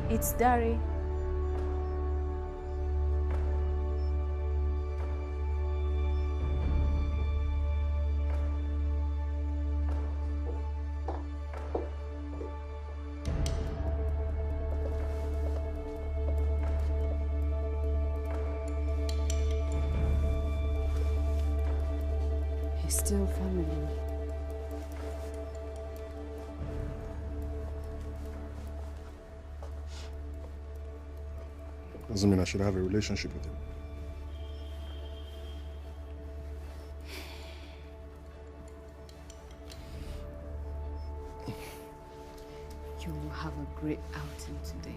It's Dari. He's still family. Doesn't mean I should have a relationship with him. You will have a great outing today.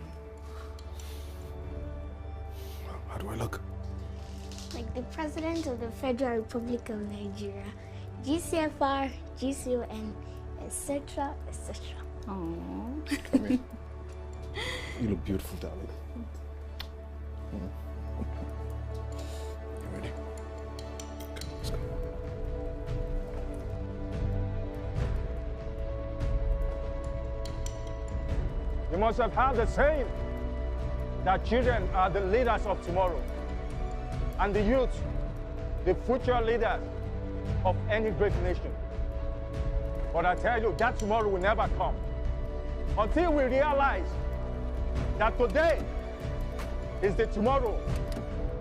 How do I look? Like the President of the Federal Republic of Nigeria, GCFR, GCON, etc., etc. Aww. You look beautiful, darling. You ready? Okay, let's go. You must have heard the saying that children are the leaders of tomorrow, and the youth, the future leaders of any great nation. But I tell you, that tomorrow will never come until we realize that today is the tomorrow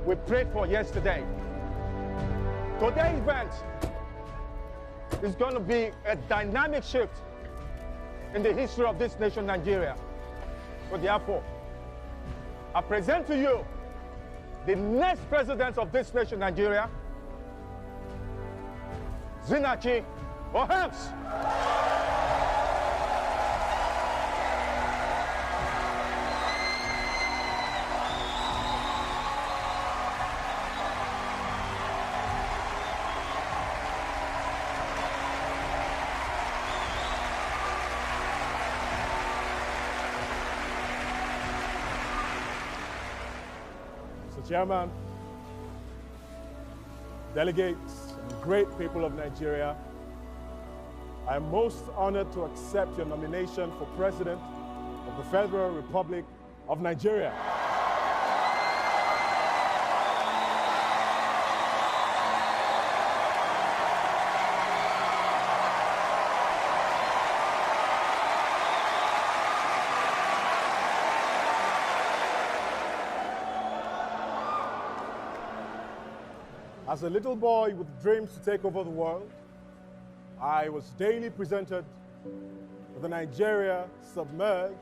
we prayed for yesterday. Today's event is going to be a dynamic shift in the history of this nation, Nigeria. So therefore, I present to you the next president of this nation, Nigeria, Zinachi Ohams. Chairman, delegates, and great people of Nigeria, I am most honored to accept your nomination for President of the Federal Republic of Nigeria. As a little boy with dreams to take over the world, I was daily presented with a Nigeria submerged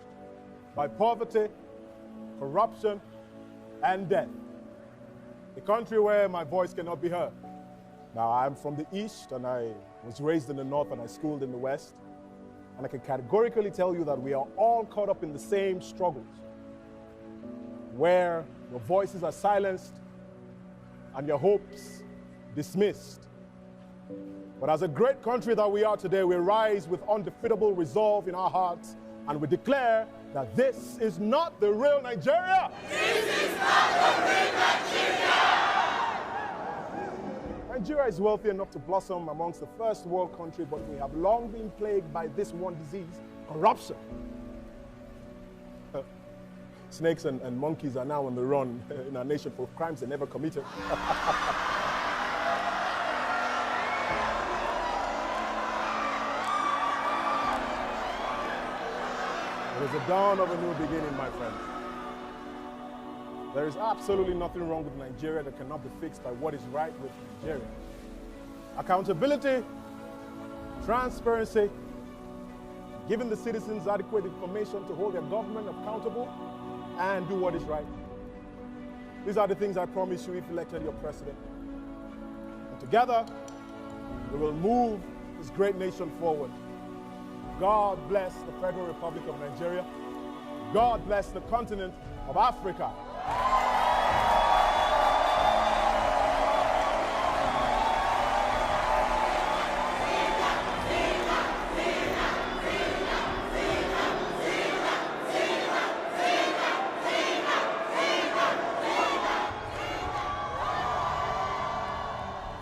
by poverty, corruption, and death. A country where my voice cannot be heard. Now, I'm from the East, and I was raised in the North, and I schooled in the West. And I can categorically tell you that we are all caught up in the same struggles, where your voices are silenced and your hopes dismissed. But as a great country that we are today, we rise with undefeatable resolve in our hearts, and we declare that this is not the real Nigeria. This is not the real Nigeria. Nigeria is wealthy enough to blossom amongst the first world country, but we have long been plagued by this one disease, corruption. Snakes and monkeys are now on the run in our nation for crimes they never committed. It is the dawn of a new beginning, my friends. There is absolutely nothing wrong with Nigeria that cannot be fixed by what is right with Nigeria. Accountability, transparency, giving the citizens adequate information to hold their government accountable, and do what is right. These are the things I promise you if elected your president. And together, we will move this great nation forward. God bless the Federal Republic of Nigeria. God bless the continent of Africa.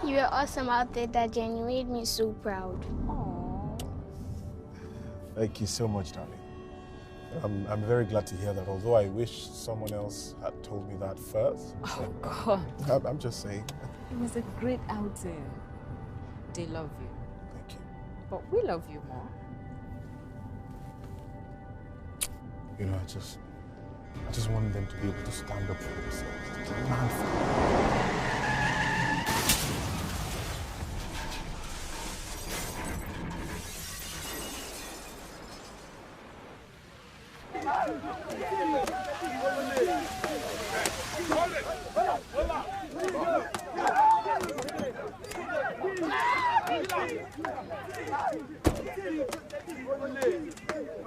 You were awesome out there, Daddy, and you made me so proud. Thank you so much, darling. I'm very glad to hear that, although I wish someone else had told me that first. Oh, God. I'm just saying. It was a great outing. They love you. Thank you. But we love you more. You know, I just want them to be able to stand up for themselves, to demand for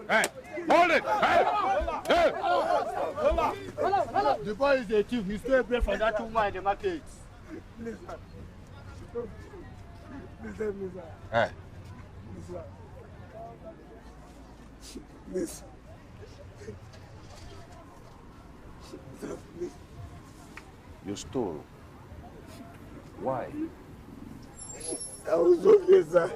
Hey, hold it! Hey! Hey! The boy is a thief. He stole bread from that woman in the market. Hey. You stole. Why? I was okay, sir.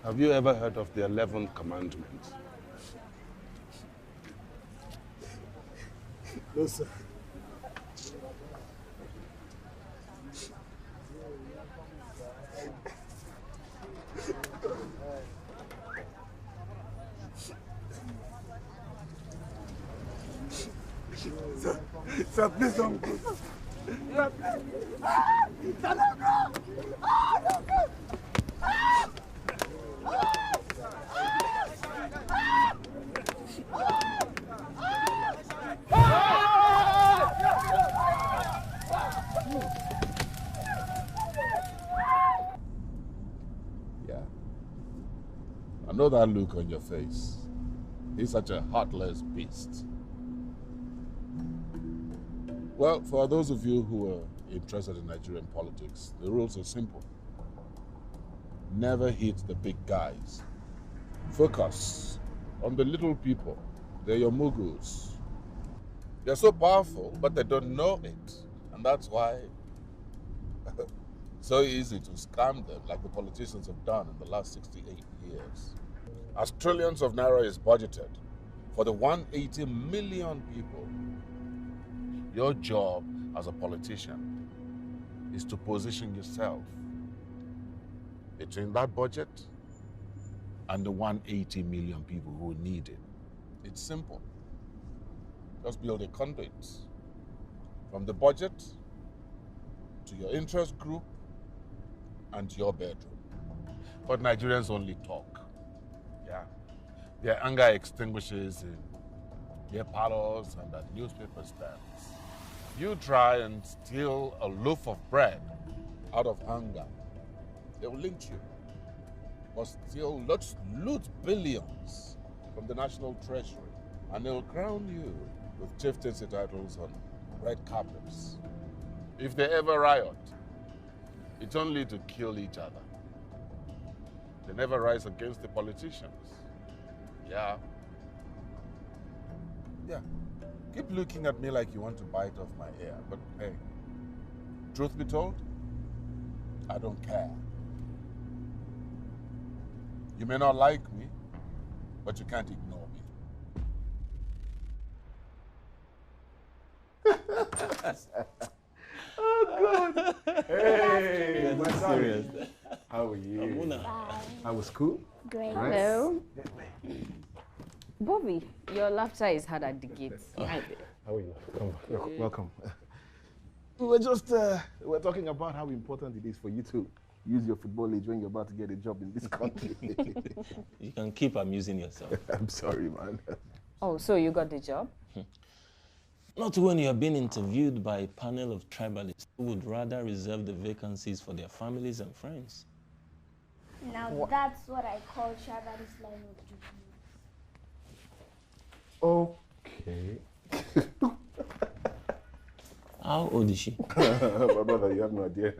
Have you ever heard of the 11th commandment? No, sir. Sir, please don't go. Sir, please. Sir, don't go. Don't go. Yeah. I know that look on your face. He's such a heartless beast. Well, for those of you who are interested in Nigerian politics, the rules are simple. Never hit the big guys. Focus on the little people. They're your mugus. They're so powerful, but they don't know it. And that's why so easy to scam them like the politicians have done in the last 68 years. As trillions of naira is budgeted for the 180 million people, your job as a politician is to position yourself between that budget and the 180 million people who need it. It's simple. Just build a conduit from the budget to your interest group and your bedroom. But Nigerians only talk. Yeah. Their anger extinguishes in their parlors and at newspaper stands. You try and steal a loaf of bread out of hunger, they will lynch you. But still, let's loot billions from the national treasury, and they'll crown you with chieftaincy titles on red carpets. If they ever riot, it's only to kill each other. They never rise against the politicians. Yeah. Yeah. Keep looking at me like you want to bite off my ear, but hey, truth be told, I don't care. You may not like me, but you can't ignore me. Oh, God. Hey, my serious. How are you? Bye. How was school? Great. Hello. Bobby, your laughter is hard at the gates. Hi there. How are you? Welcome. We were talking about how important it is for you to use your football age when you're about to get a job in this country. You can keep amusing yourself. I'm sorry, man. Oh, so you got the job? Not when you are being interviewed by a panel of tribalists who would rather reserve the vacancies for their families and friends. Now that's what I call Travis line of duty. Okay. How old is she? My brother, you have no idea.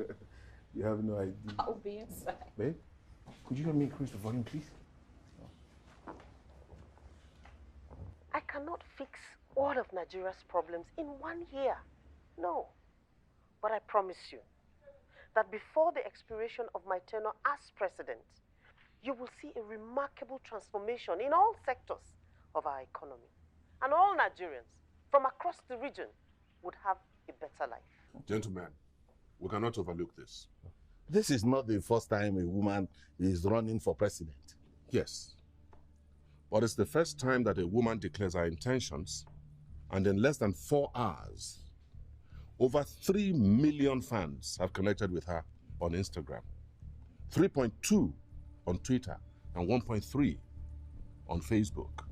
You have no idea. I'll be inside. Babe, could you help me increase the volume, please? I cannot fix all of Nigeria's problems in 1 year. No. But I promise you that before the expiration of my tenure as president, you will see a remarkable transformation in all sectors of our economy. And all Nigerians from across the region would have a better life. Gentlemen, we cannot overlook this. This is not the first time a woman is running for president. Yes. But it's the first time that a woman declares her intentions, and in less than 4 hours, over 3 million fans have connected with her on Instagram, 3.2 on Twitter, and 1.3 on Facebook.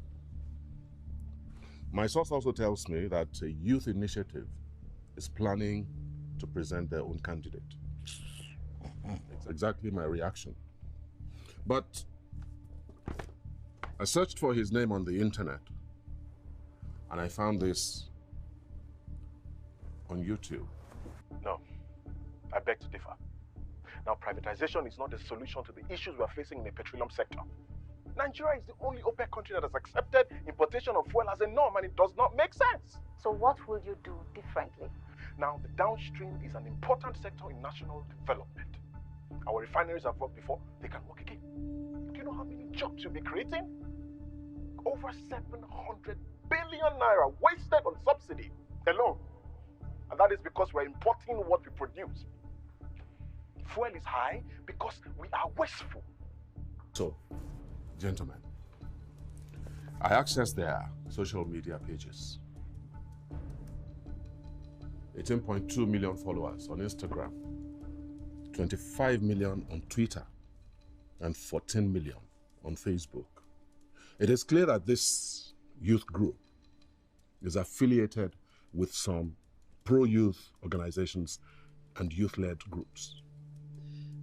My source also tells me that a youth initiative is planning to present their own candidate. It's exactly my reaction. But I searched for his name on the internet, and I found this on YouTube. No, I beg to differ. Now, privatization is not the solution to the issues we are facing in the petroleum sector. Nigeria is the only OPEC country that has accepted importation of fuel as a norm, and it does not make sense. So what will you do differently? Now, the downstream is an important sector in national development. Our refineries have worked before, they can work again. Do you know how many jobs you'll be creating? Over 700 billion naira wasted on subsidy alone. And that is because we're importing what we produce. Fuel is high because we are wasteful. So, gentlemen, I accessed their social media pages. 18.2 million followers on Instagram, 25 million on Twitter, and 14 million on Facebook. It is clear that this youth group is affiliated with some pro-youth organizations and youth-led groups.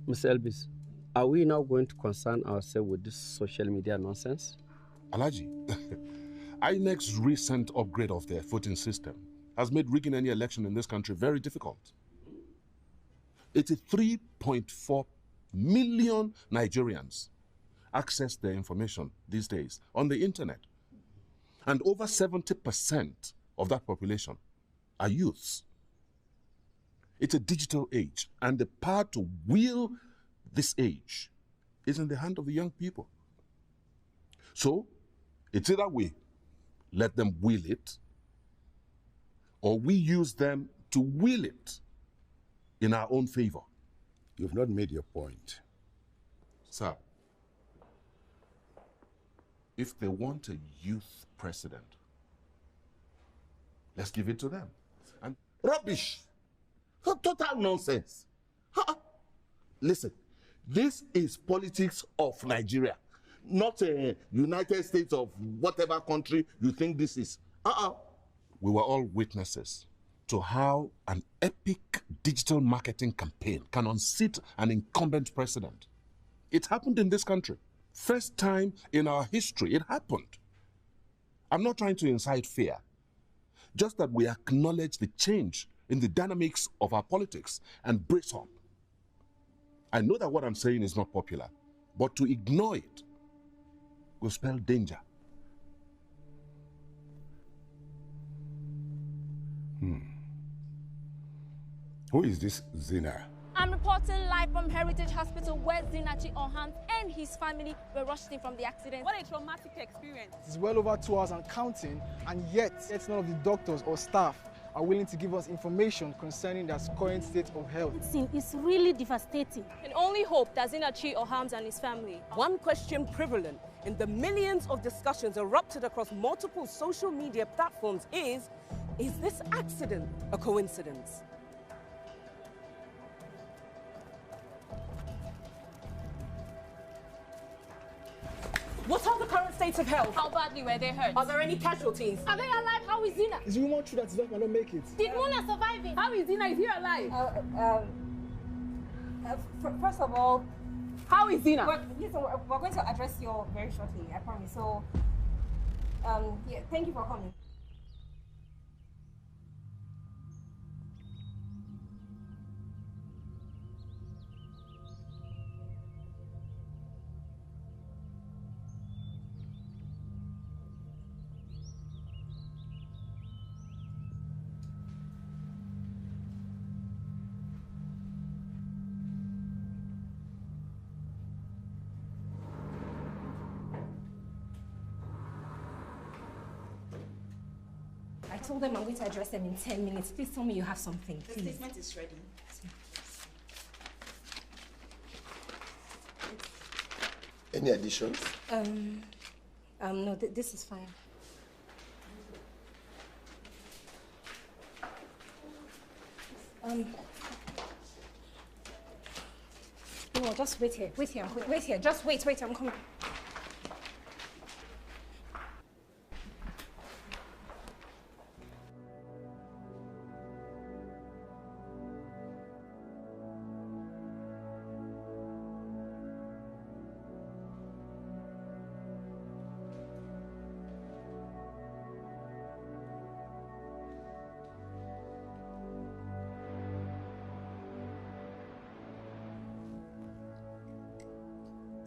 Mr. Elvis, are we now going to concern ourselves with this social media nonsense? Alhaji, INEC's recent upgrade of their voting system has made rigging any election in this country very difficult. 83.4 million Nigerians access their information these days on the internet. And over 70% of that population are youths. It's a digital age, and the power to wield this age is in the hand of the young people. So, it's either we let them wield it, or we use them to will it in our own favor. You've not made your point. Sir, if they want a youth president, let's give it to them. And rubbish! Total nonsense. Listen, this is politics of Nigeria, not a United States of whatever country you think this is. We were all witnesses to how an epic digital marketing campaign can unseat an incumbent president. It happened in this country. First time in our history, it happened. I'm not trying to incite fear, just that we acknowledge the change in the dynamics of our politics and brace up. I know that what I'm saying is not popular, but to ignore it will spell danger. Who is this Zina? I'm reporting live from Heritage Hospital where Zinachi Oham and his family were rushed in from the accident. What a traumatic experience. It's well over 2 hours and counting, and yet none of the doctors or staff are willing to give us information concerning their current state of health. It's really devastating. And only hope that Zinachi Oham and his family. One question prevalent in the millions of discussions erupted across multiple social media platforms is this accident a coincidence? What are the current states of health? How badly were they hurt? Are there any casualties? Are they alive? How is Zina? Is rumor true that his wife might not make it? Did Mona survive it? How is Zina? Is he alive? First of all, how is Zina? We're going to address you all very shortly, I promise. So, yeah, thank you for coming. told them I'm going to address them in 10 minutes. Please tell me you have something, please. The statement is ready. Any additions? No, this is fine. No, just wait here. Wait here. Just wait. I'm coming.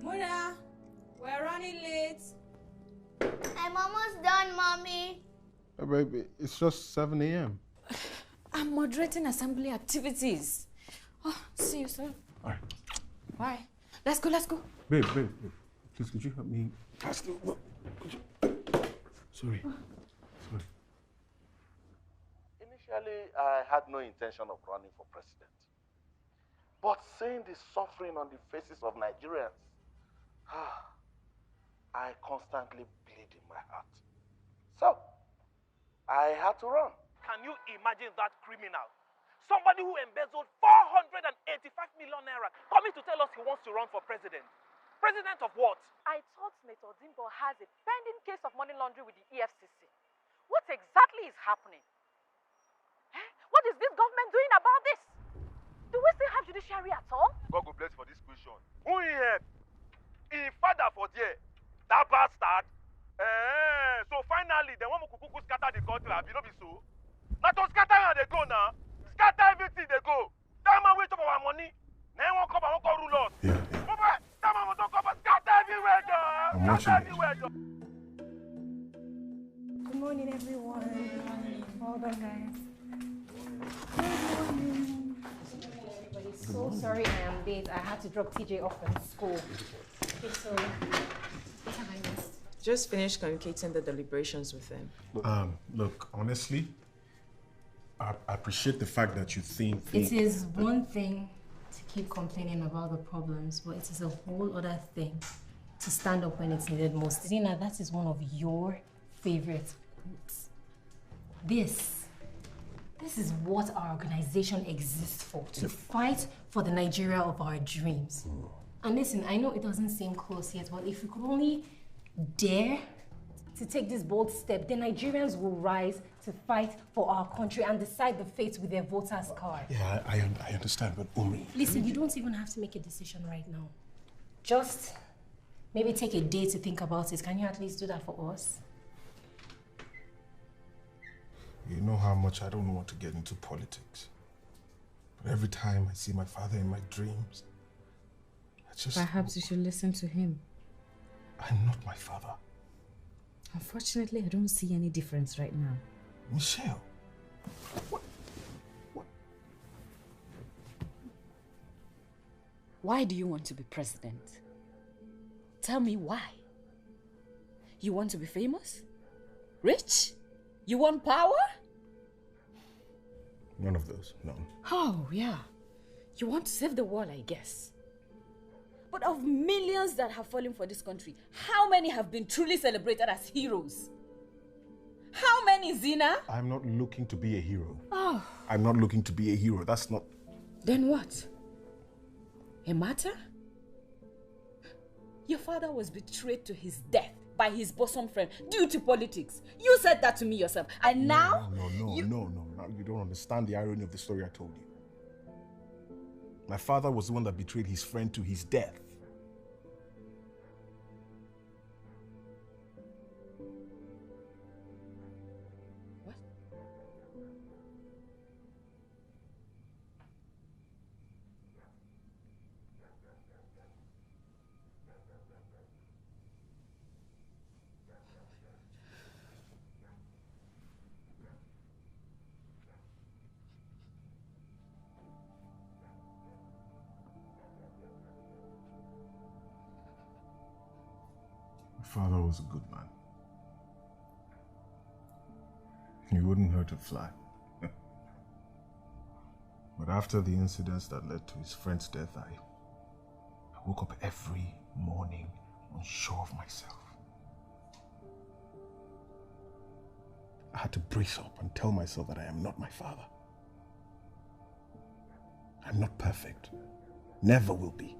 Mona, we're running late. I'm almost done, Mommy. Hey, baby, it's just 7 a.m. I'm moderating assembly activities. Oh, see you soon. All right. Bye. Let's go. Babe, please, could you help me pass the... Sorry. Initially, I had no intention of running for president. But seeing the suffering on the faces of Nigerians, I constantly bleed in my heart. So, I had to run. Can you imagine that criminal? Somebody who embezzled 485 million naira coming to tell us he wants to run for president. President of what? I thought Senator Dimbo has a pending case of money laundering with the EFCC. What exactly is happening? What is this government doing about this? Do we still have judiciary at all? God go bless for this question. Who he help? He father for there. That bastard. So finally, they want to scatter the country. Have you not be so? Not to scatter and they go now. Scatter everything they go. That man wait for our money. Now won't come and won't rule us. That man won't come and scatter everywhere, John. I'm watching everywhere, John. Good morning, everyone. Well done, guys. So sorry I am late. I had to drop TJ off at school. Okay, so what have I missed? Just finished communicating the deliberations with them. Look, honestly, I appreciate the fact that you think... It is one thing to keep complaining about the problems, but it is a whole other thing to stand up when it's needed most. Zina, that is one of your favorite quotes. This is what our organization exists for, to fight for the Nigeria of our dreams. And listen, I know it doesn't seem close yet, but if we could only dare to take this bold step, then Nigerians will rise to fight for our country and decide the fate with their voters' card. Yeah, I understand, but Umi... Listen, you don't even have to make a decision right now. Just maybe take a day to think about it. Can you at least do that for us? You know how much I don't want to get into politics. But every time I see my father in my dreams, I just... Perhaps you should listen to him. I'm not my father. Unfortunately, I don't see any difference right now. Michelle, Why do you want to be president? Tell me why. You want to be famous? Rich? You want power? None of those, no. Oh, yeah. You want to save the world, I guess. But of millions that have fallen for this country, how many have been truly celebrated as heroes? How many, Zina? I'm not looking to be a hero. Oh. I'm not looking to be a hero. That's not... Then what? A martyr? Your father was betrayed to his death by his bosom friend due to politics. You said that to me yourself. And now... No. You don't understand the irony of the story I told you. My father was the one that betrayed his friend to his death. What? My father was a good man. You wouldn't hurt a fly. But after the incidents that led to his friend's death, I woke up every morning unsure of myself. I had to brace up and tell myself that I am not my father. I'm not perfect. Never will be.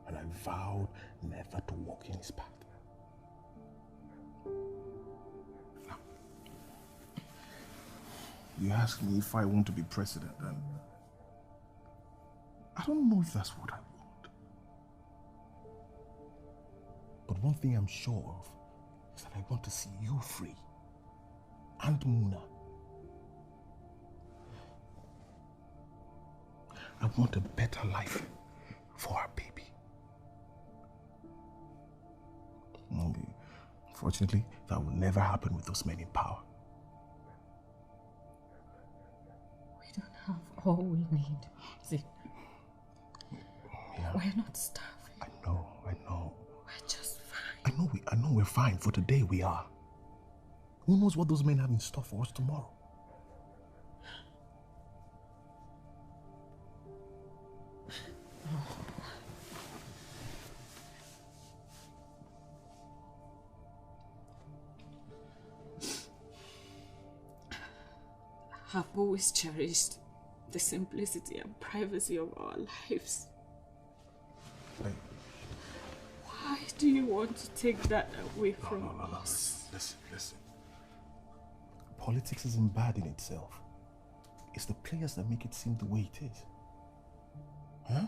And I vowed never to walk in his path. Now, you ask me if I want to be president, and I don't know if that's what I want. But one thing I'm sure of is that I want to see you free. And Muna. I want a better life for our baby. Unfortunately, that will never happen with those men in power. We don't have all we need, Zin. Yeah. We're not starving. I know. We're just fine. I know we're fine. For today, we are. Who knows what those men have in store for us tomorrow? I've always cherished the simplicity and privacy of our lives. Why do you want to take that away from us? Listen. Politics isn't bad in itself. It's the players that make it seem the way it is. Huh?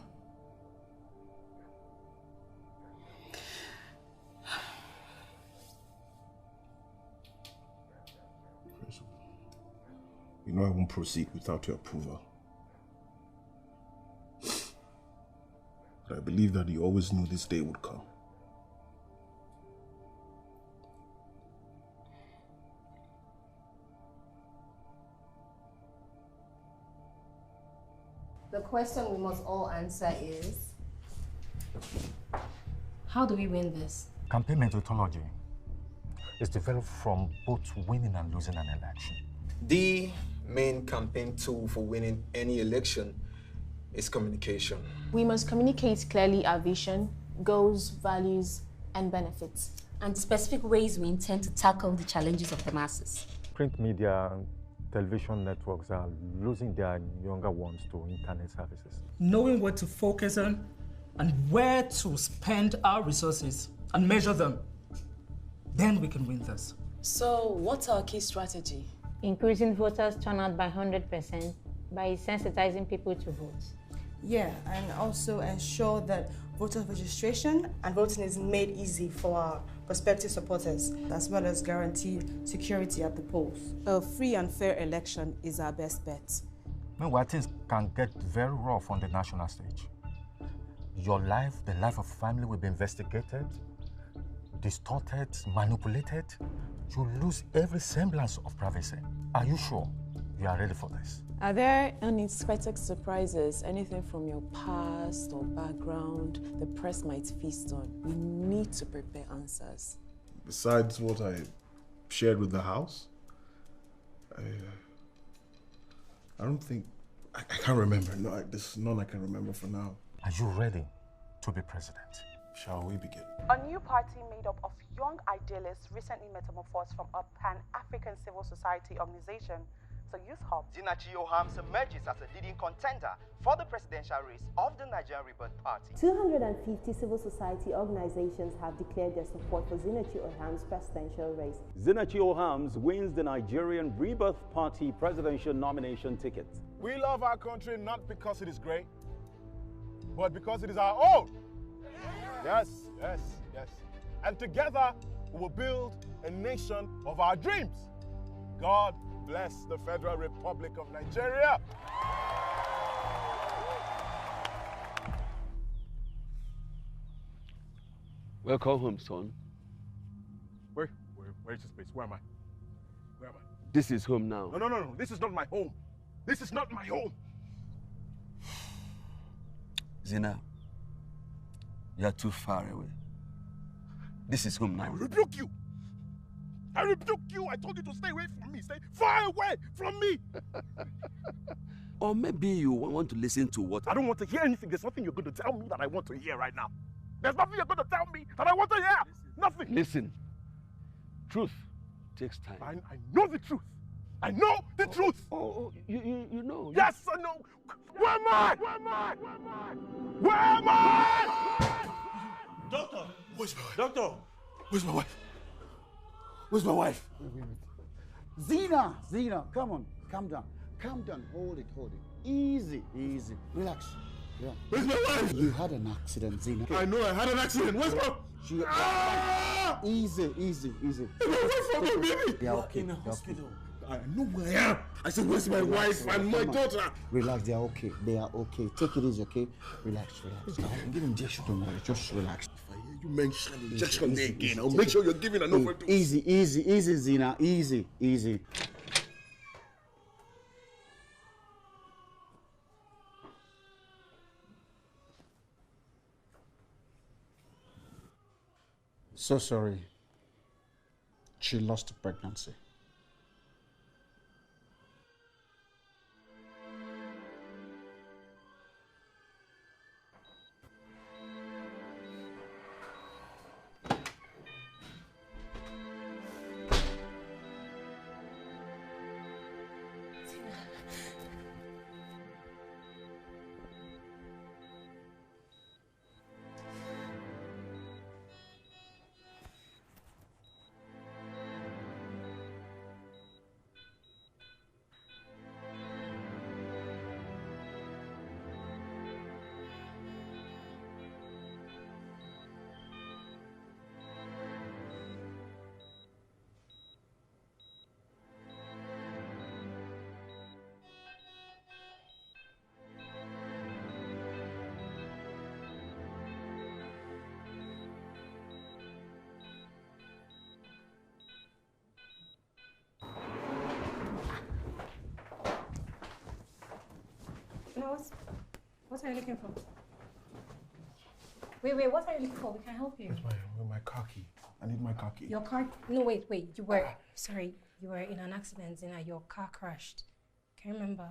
You know I won't proceed without your approval. But I believe that you always knew this day would come. The question we must all answer is, how do we win this? Campaign methodology is developed from both winning and losing an election. The main campaign tool for winning any election is communication. We must communicate clearly our vision, goals, values, and benefits. And specific ways we intend to tackle the challenges of the masses. Print media and television networks are losing their younger ones to internet services. Knowing what to focus on and where to spend our resources and measure them, then we can win this. So, what's our key strategy? Increasing voters' turnout by 100% by sensitizing people to vote. Yeah, and also ensure that voter registration and voting is made easy for our prospective supporters, as well as guarantee security at the polls. A free and fair election is our best bet. Meanwhile, things can get very rough on the national stage. Your life, the life of family will be investigated, distorted, manipulated. You lose every semblance of privacy. Are you sure you are ready for this? Are there unexpected surprises, anything from your past or background the press might feast on? We need to prepare answers. Besides what I shared with the House, I don't think... I can't remember. No, there's none I can remember for now. Are you ready to be president? Shall we begin? A new party made up of young idealists recently metamorphosed from a Pan-African civil society organization, the Youth Hub. Zinachi Ohams emerges as a leading contender for the presidential race of the Nigerian Rebirth Party. 250 civil society organizations have declared their support for Zinachi Oham's presidential race. Zinachi Ohams wins the Nigerian Rebirth Party presidential nomination ticket. We love our country not because it is great, but because it is our own. Yes. And together, we will build a nation of our dreams. God bless the Federal Republic of Nigeria. Welcome home, son. Where is this place? Where am I? This is home now. No. This is not my home. This is not my home. Zina, you are too far away. This is home now. I rebuke you. I rebuke you. I told you to stay away from me. Stay far away from me. Or maybe you want to listen to what... I don't want to hear anything. There's nothing you're going to tell me that I want to hear right now. There's nothing you're going to tell me that I want to hear. Nothing. Listen. Truth takes time. I know the truth. I know the truth. You know. Yes, I know. Where am I? Where am I? Where am I? Where am I? Doctor! Where's my wife? Doctor! Where's my wife? Where's my wife? Zina, come on. Calm down. Calm down. Hold it. Easy. Relax. Yeah. Where's my wife? You had an accident, Zina. I know I had an accident. Where's my... Easy. My baby. They are okay. In the hospital. I know where I am. I said, where's my wife and my daughter? Relax, they are okay. Take it easy, okay? Relax. Give injection. Don't worry, just relax. If I hear you mention injection there again, I'll make sure you're giving an overdose. Easy, Zina. Easy. So sorry. She lost the pregnancy. What are you looking for? Wait, what are you looking for? We can help you. Where's my car key? I need my car key. Your car? No, wait. You were in an accident, Zina. Your car crashed. Can you remember?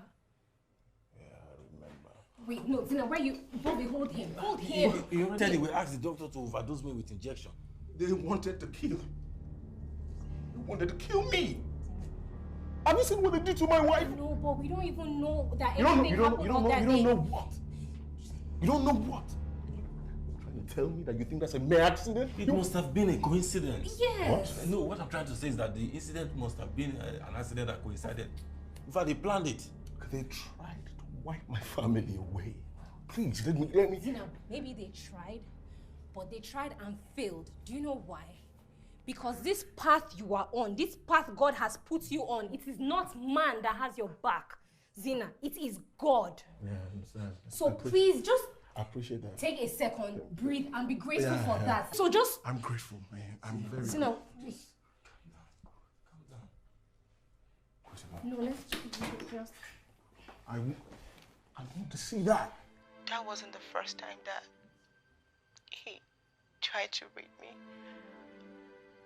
Yeah, I remember. Wait, no, Zina, where you... Bobby, hold him. Hold him. You tell me, we asked the doctor to overdose me with injection. They wanted to kill me. They wanted to kill me. Have you seen what they did to my wife? No, but we don't even know that You anything don't happened on that day. know what? You don't know what? You're trying to tell me that you think that's a mere accident? It must have been a coincidence. Yes. What? No, what I'm trying to say is that the incident must have been an accident that coincided. In fact, they planned it. They tried to wipe my family away. Please, let me... Zina, maybe they tried, but they tried and failed. Do you know why? Because this path you are on, this path God has put you on, it is not man that has your back, Zina. It is God. Yeah, I understand. So please just I appreciate that. take a second, breathe, and be grateful for that. So just... I'm grateful, man. I'm very Zina, grateful. Calm down. No, let's just... I want to see that. That wasn't the first time that he tried to rape me.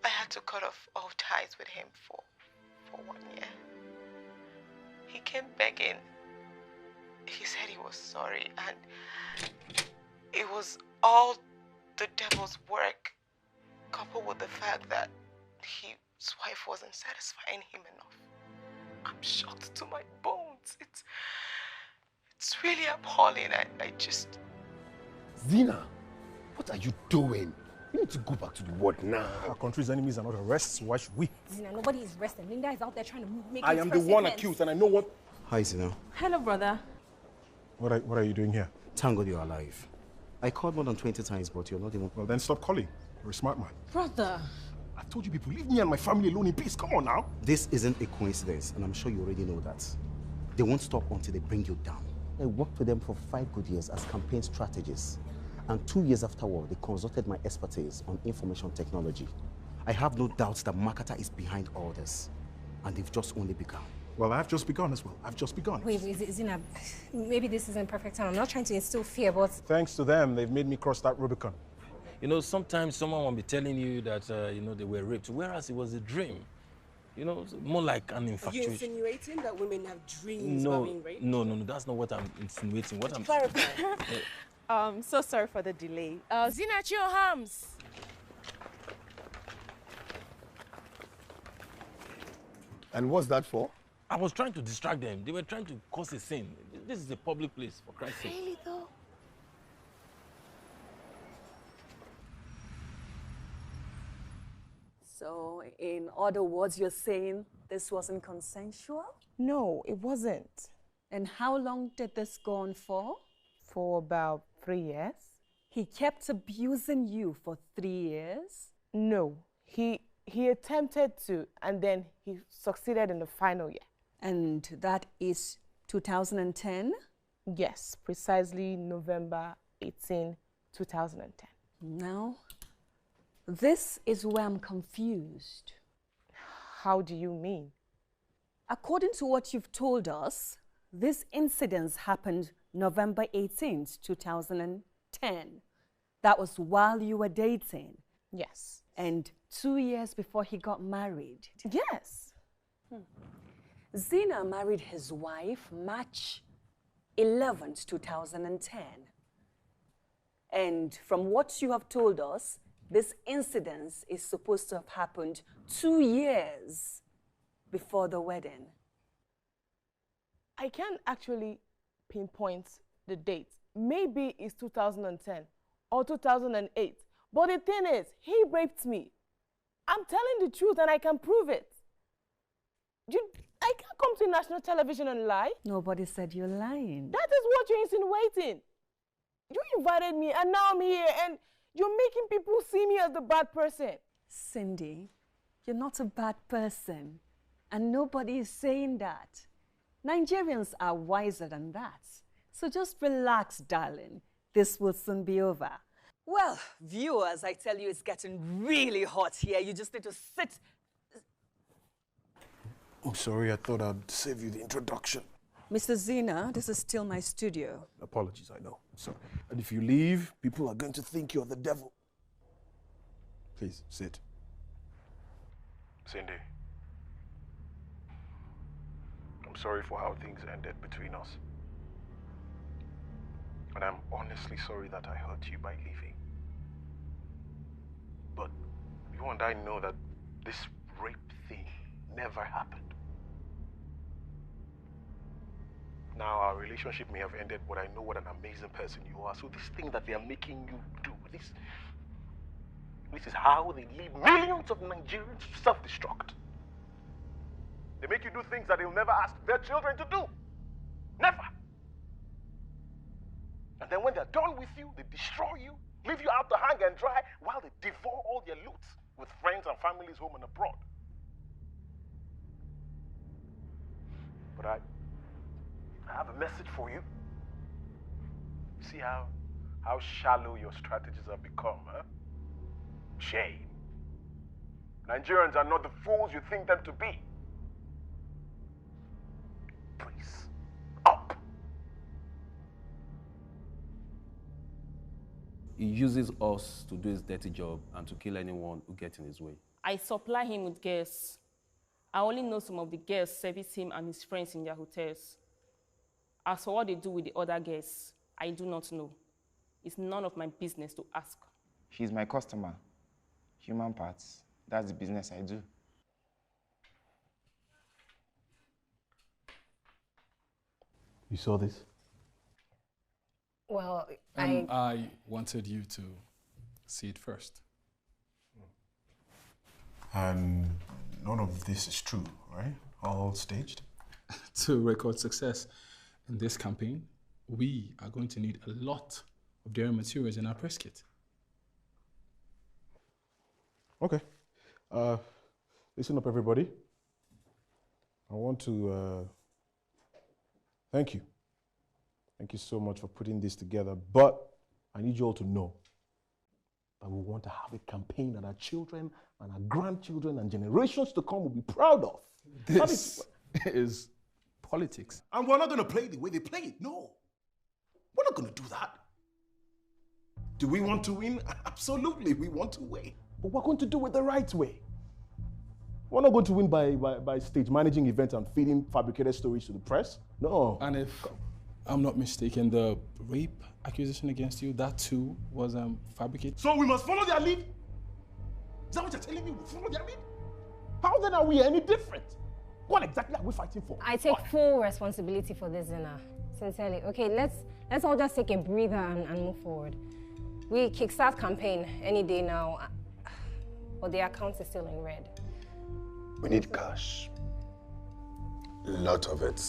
I had to cut off all ties with him for 1 year. He came begging. He said he was sorry, and it was all the devil's work, coupled with the fact that his wife wasn't satisfying him enough. I'm shocked to my bones. It's really appalling. I just... Zina, what are you doing? You need to go back to the world now. Our country's enemies are not arrests. Why should we? Zina, nobody is resting. Linda is out there trying to make I am the one accused, and I know what... Hi, Zina. Hello, brother. What are you doing here? Thank God you're alive. I called more than 20 times, but you're not even... Well, then stop calling. You're a smart man. Brother. I told you people, leave me and my family alone in peace. Come on now. This isn't a coincidence, and I'm sure you already know that. They won't stop until they bring you down. I worked with them for 5 good years as campaign strategists. And 2 years afterward, they consulted my expertise on information technology. I have no doubts that Makata is behind all this. And they've just only begun. Well, I've just begun as well. I've just begun. Wait, Zina, maybe this isn't perfect time. I'm not trying to instill fear, but... Thanks to them, they've made me cross that Rubicon. You know, sometimes someone will be telling you that, you know, they were raped, whereas it was a dream. You know, more like an Are you infatuation. insinuating that women have dreams about being raped? No, that's not what I'm insinuating. What I'm clarify. So sorry for the delay. Zina, your arms. And what's that for? I was trying to distract them. They were trying to cause a scene. This is a public place, for Christ's sake. Really though? So, in other words, you're saying this wasn't consensual? No, it wasn't. And how long did this go on for? For about 3 years. He kept abusing you for 3 years? No, he attempted to, and then he succeeded in the final year. And that is 2010? Yes, precisely November 18, 2010. Now, this is where I'm confused. How do you mean? According to what you've told us, this incident happened November 18th, 2010. That was while you were dating? Yes. And 2 years before he got married? Yes. Zina married his wife March 11th, 2010. And from what you have told us, this incident is supposed to have happened 2 years before the wedding. I can't actually pinpoint the date. Maybe it's 2010 or 2008. But the thing is, he raped me. I'm telling the truth and I can prove it. I can't come to national television and lie. Nobody said you're lying. That is what you're insinuating. You invited me and now I'm here and you're making people see me as the bad person. Cindy, you're not a bad person. And nobody is saying that. Nigerians are wiser than that. So just relax, darling. This will soon be over. Well, viewers, I tell you, it's getting really hot here. You just need to sit. I'm sorry, I thought I'd save you the introduction. Mr. Zina, this is still my studio. Apologies, I know. Sorry. And if you leave, people are going to think you're the devil. Please, sit. Cindy, I'm sorry for how things ended between us. And I'm honestly sorry that I hurt you by leaving. But you and I know that this rape thing never happened. Now, our relationship may have ended, but I know what an amazing person you are. So this thing that they are making you do, this is how they lead millions of Nigerians to self-destruct. They make you do things that they'll never ask their children to do. Never. And then when they're done with you, they destroy you, leave you out to hang and dry while they devour all your loot with friends and families home and abroad. But I have a message for you. See how shallow your strategies have become, huh? Shame. Nigerians are not the fools you think them to be. Please, up. He uses us to do his dirty job and to kill anyone who gets in his way. I supply him with guests. I only know some of the guests service him and his friends in their hotels. As for what they do with the other guests, I do not know. It's none of my business to ask. She's my customer. Human parts. That's the business I do. You saw this? Well, I wanted you to see it first. And none of this is true, right? All staged? To record success in this campaign, we are going to need a lot of their materials in our press kit. Okay. Listen up, everybody. I want to thank you. Thank you so much for putting this together. But I need you all to know that we want to have a campaign that our children and our grandchildren and generations to come will be proud of. This is politics. And we're not going to play the way they play it. No. We're not going to do that. Do we want to win? Absolutely, we want to win. But we're going to do it the right way. We're not going to win by stage managing events and feeding fabricated stories to the press. No. And if I'm not mistaken, the rape accusation against you, that too was fabricated. So we must follow their lead? Is that what you're telling me? We follow their lead? How then are we any different? What exactly are we fighting for? I take full responsibility for this, Zina. Sincerely. Okay, let's all just take a breather and move forward. We kickstart campaign any day now, but the account is still in red. We need cash. A lot of it.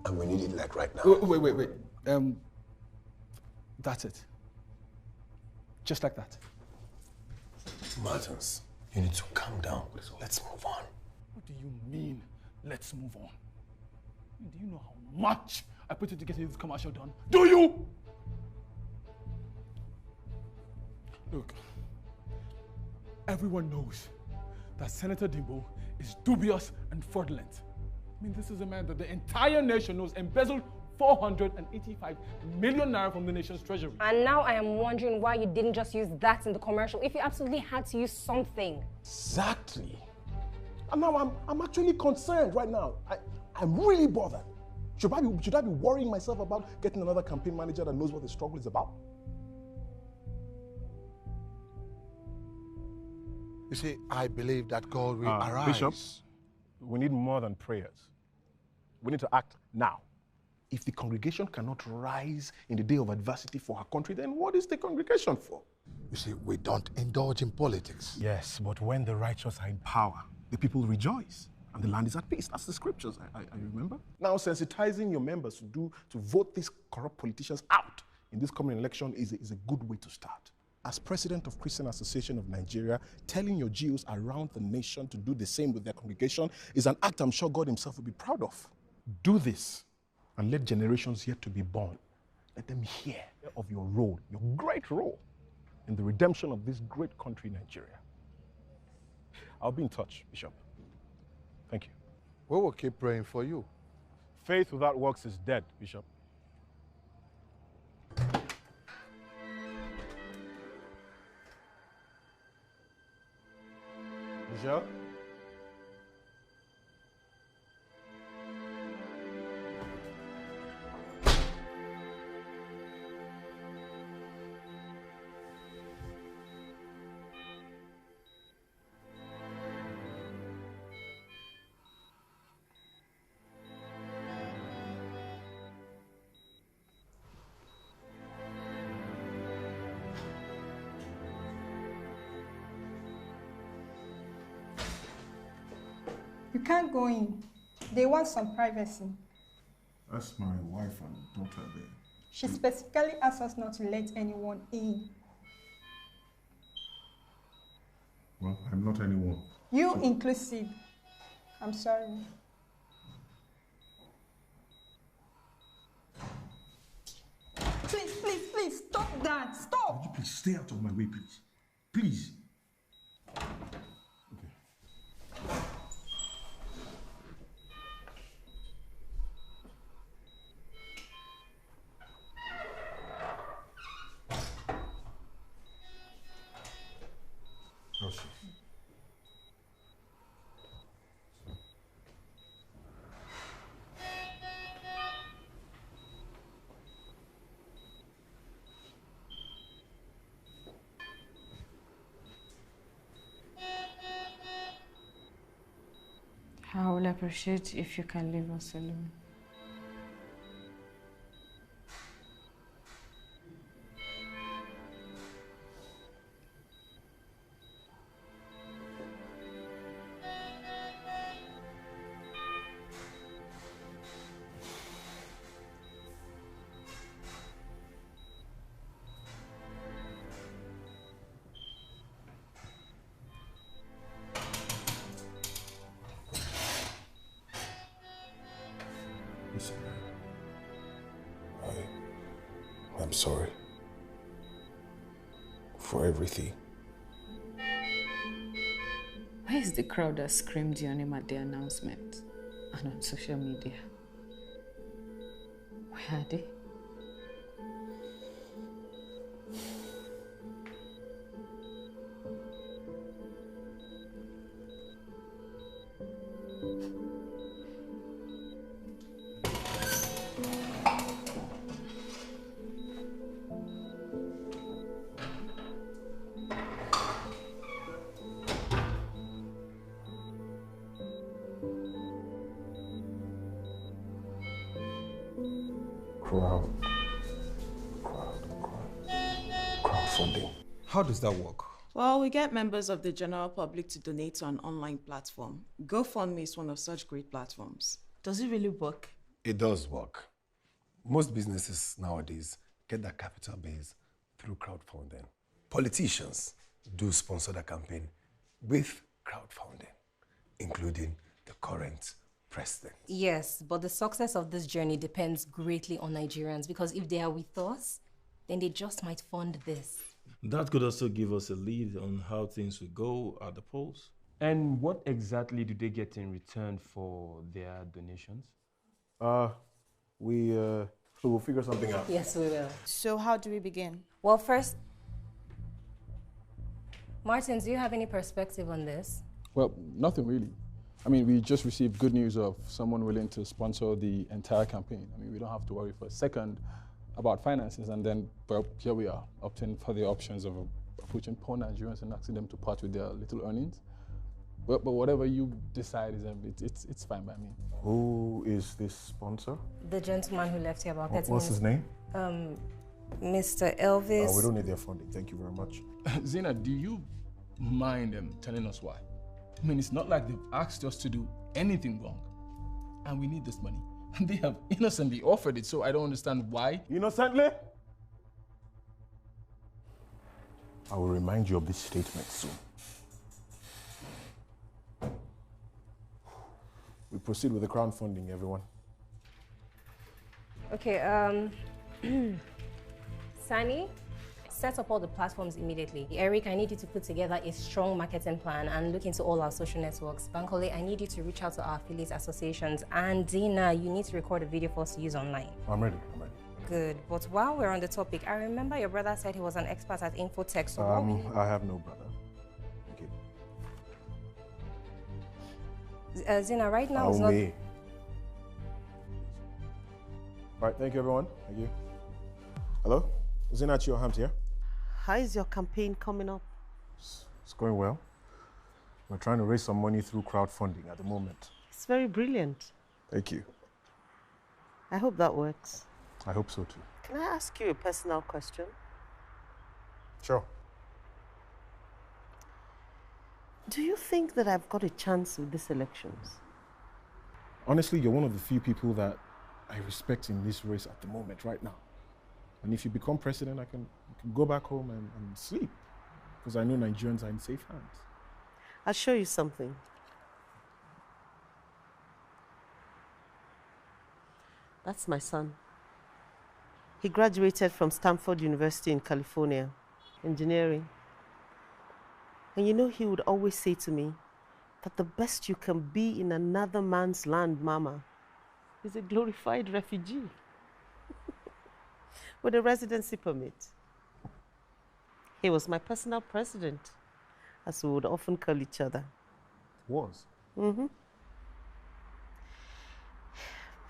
And we need it like right now. Wait. That's it. Just like that. Martins, you need to calm down. Let's move on. What do you mean, let's move on? Do you know how much I put into getting this commercial done? Do you? Look, everyone knows that Senator Dimbo is dubious and fraudulent. I mean, this is a man that the entire nation knows embezzled 485 million naira from the nation's treasury. And now I am wondering why you didn't just use that in the commercial if you absolutely had to use something. Exactly. And now I'm actually concerned right now. I'm really bothered. Should I be worrying myself about getting another campaign manager that knows what the struggle is about? You see, I believe that God will arise. Bishop, we need more than prayers. We need to act now. If the congregation cannot rise in the day of adversity for our country, then what is the congregation for? You see, we don't indulge in politics. Yes, but when the righteous are in power, the people rejoice and the land is at peace. That's the scriptures, I remember. Now, sensitizing your members to vote these corrupt politicians out in this coming election is a good way to start. As president of Christian Association of Nigeria, telling your GOs around the nation to do the same with their congregation is an act I'm sure God himself will be proud of. Do this and let generations yet to be born, let them hear of your role, your great role in the redemption of this great country, Nigeria. I'll be in touch, Bishop. Thank you. We will keep praying for you. Faith without works is dead, Bishop. Michelle? You can't go in. They want some privacy. That's my wife and daughter there. She specifically asked us not to let anyone in. Well, I'm not anyone. You inclusive. I'm sorry. Please, stop that. Stop. Would you please stay out of my way, please? Please. I will appreciate if you can leave us alone. Listen, I'm sorry for everything. Where is the crowd that screamed your name at the announcement and on social media? Where are they? Crowdfunding. How does that work? Well, we get members of the general public to donate to an online platform. GoFundMe is one of such great platforms. Does it really work? It does work. Most businesses nowadays get their capital base through crowdfunding. Politicians do sponsor the campaign with crowdfunding, including the current president. Yes, but the success of this journey depends greatly on Nigerians, because if they are with us, then they just might fund this. That could also give us a lead on how things will go at the polls. And what exactly do they get in return for their donations? We'll figure something out. Yes, we will. So how do we begin? Well, first, Martin, do you have any perspective on this? Well, nothing really. I mean, we just received good news of someone willing to sponsor the entire campaign. I mean, we don't have to worry for a second about finances, and then, well, here we are, opting for the options of approaching poor Nigerians and asking them to part with their little earnings. But whatever you decide, it's fine by me. Who is this sponsor? The gentleman who left here about 30 minutes. What's his name? Mr. Elvis. We don't need their funding. Thank you very much. Zena, do you mind them telling us why? I mean, it's not like they've asked us to do anything wrong. And we need this money. They have innocently offered it, so I don't understand why. Innocently? I will remind you of this statement soon. We proceed with the crowdfunding, everyone. Okay, Sani, set up all the platforms immediately. Eric, I need you to put together a strong marketing plan and look into all our social networks. Bankole, I need you to reach out to our affiliate associations. And Dina, you need to record a video for us to use online. I'm ready. Good, but while we're on the topic, I remember your brother said he was an expert at infotech, so I have no brother. Zina, right now is not... All right, thank you, everyone. Thank you. Hello? Zina Chiohams here. How is your campaign coming up? It's going well. We're trying to raise some money through crowdfunding at the moment. It's very brilliant. Thank you. I hope that works. I hope so too. Can I ask you a personal question? Sure. Do you think that I've got a chance with these elections? Honestly, you're one of the few people that I respect in this race at the moment, right now. And if you become president, I can go back home and sleep, because I know Nigerians are in safe hands. I'll show you something. That's my son. He graduated from Stanford University in California, engineering. And you know, he would always say to me that the best you can be in another man's land, Mama, is a glorified refugee with a residency permit. He was my personal president, as we would often call each other. Was? Mm-hmm.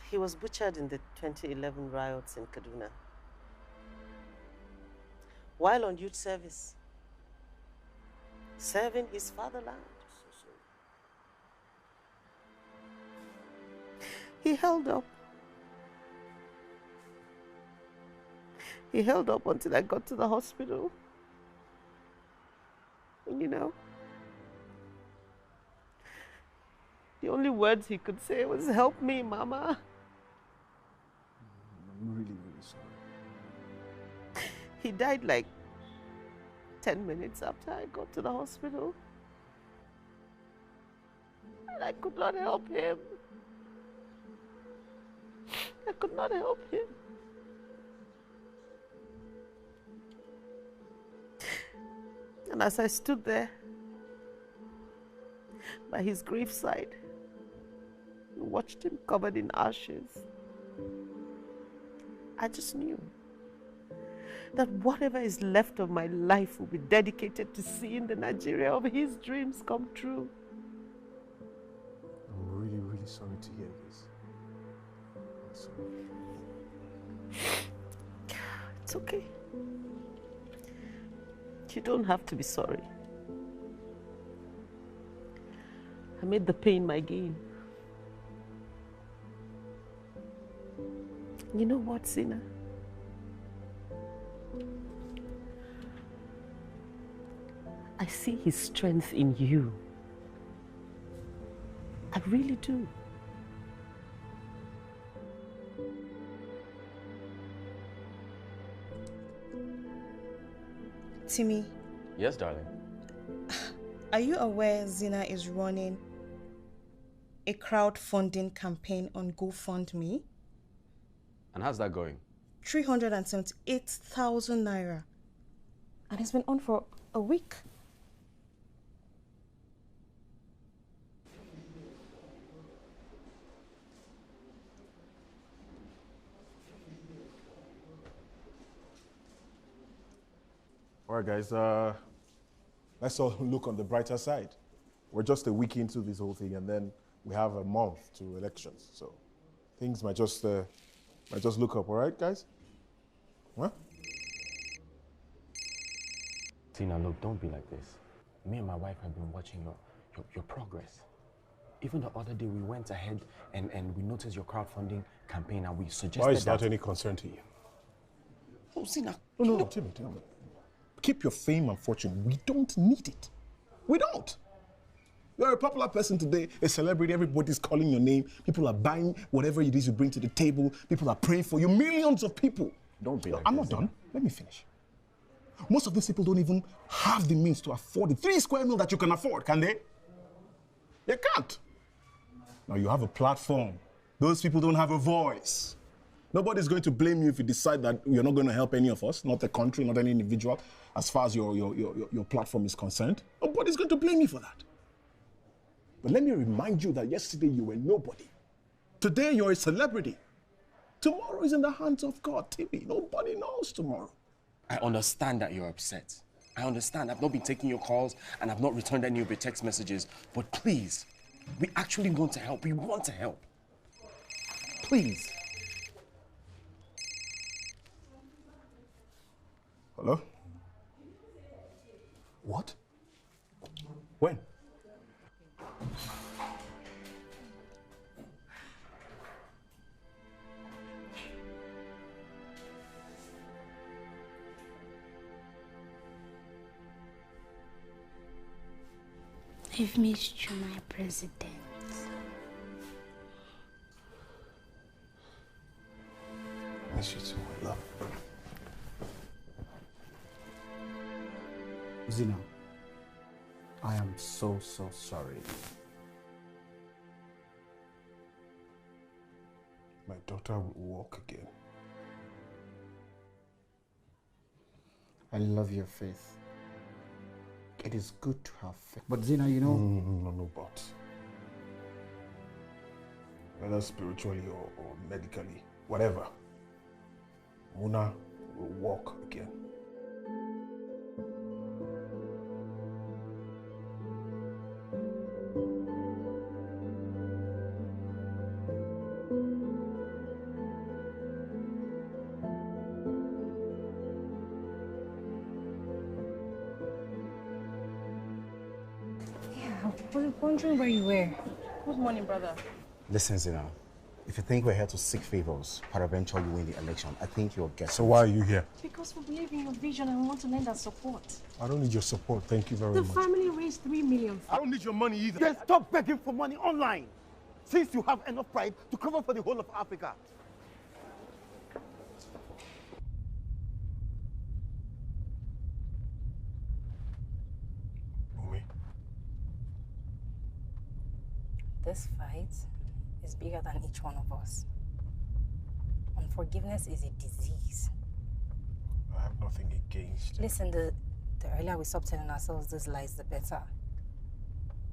He was butchered in the 2011 riots in Kaduna. While on youth service, serving his fatherland. He held up. He held up until I got to the hospital. And you know, the only words he could say was, "Help me, Mama." I'm really, really sorry. He died like 10 minutes after I got to the hospital. And I could not help him. I could not help him. And as I stood there by his graveside and watched him covered in ashes, I just knew that whatever is left of my life will be dedicated to seeing the Nigeria of his dreams come true. I'm really, really sorry to hear this. I'm sorry. It's okay. You don't have to be sorry. I made the pain my gain. You know what, Zina? I see his strength in you. I really do. Timmy, Yes, darling. are you aware Zina is running a crowdfunding campaign on GoFundMe? And how's that going? 378,000 naira. And it's been on for a week. All right, guys, let's all look on the brighter side. We're just a week into this whole thing, and then we have a month to elections. So things might just look up, all right, guys? Huh? Tina, look, don't be like this. Me and my wife have been watching your progress. Even the other day, we went ahead and we noticed your crowdfunding campaign, and we suggested Why is that that any concern to you? Oh, Tina. No, Timmy. Keep your fame and fortune. We don't need it. We don't. You're a popular person today, a celebrity, everybody's calling your name. People are buying whatever it is you bring to the table. People are praying for you. Millions of people. Don't be like I'm this, not done. Let me finish. Most of these people don't even have the means to afford the 3 square meal that you can afford, can they? They can't. Now you have a platform. Those people don't have a voice. Nobody's going to blame you if you decide that you're not going to help any of us, not the country, not any individual, as far as your platform is concerned. Nobody's going to blame you for that. But let me remind you that yesterday you were nobody. Today you're a celebrity. Tomorrow is in the hands of God, Timmy. Nobody knows tomorrow. I understand that you're upset. I understand. I've not been taking your calls and I've not returned any of your text messages. But please, we actually want to help. We want to help. Please. Hello? What? When? I've missed you, my president. Miss you too, my love. Zina, I am so sorry. My daughter will walk again. I love your faith. It is good to have faith. But Zina, you know... No, but. Whether spiritually or medically, whatever. Muna will walk again. I was wondering where you were. Good morning, brother. Listen, Zina, if you think we're here to seek favors, peradventure you win the election, I think you're guessing. So why are you here? Because we believe in your vision and we want to lend our support. I don't need your support. Thank you very The much. family raised 3 million. I don't need your money either. Then stop begging for money online, since you have enough pride to cover for the whole of Africa. This fight is bigger than each one of us. Unforgiveness is a disease. I have nothing against you. Listen, the earlier we stop telling ourselves these lies, the better.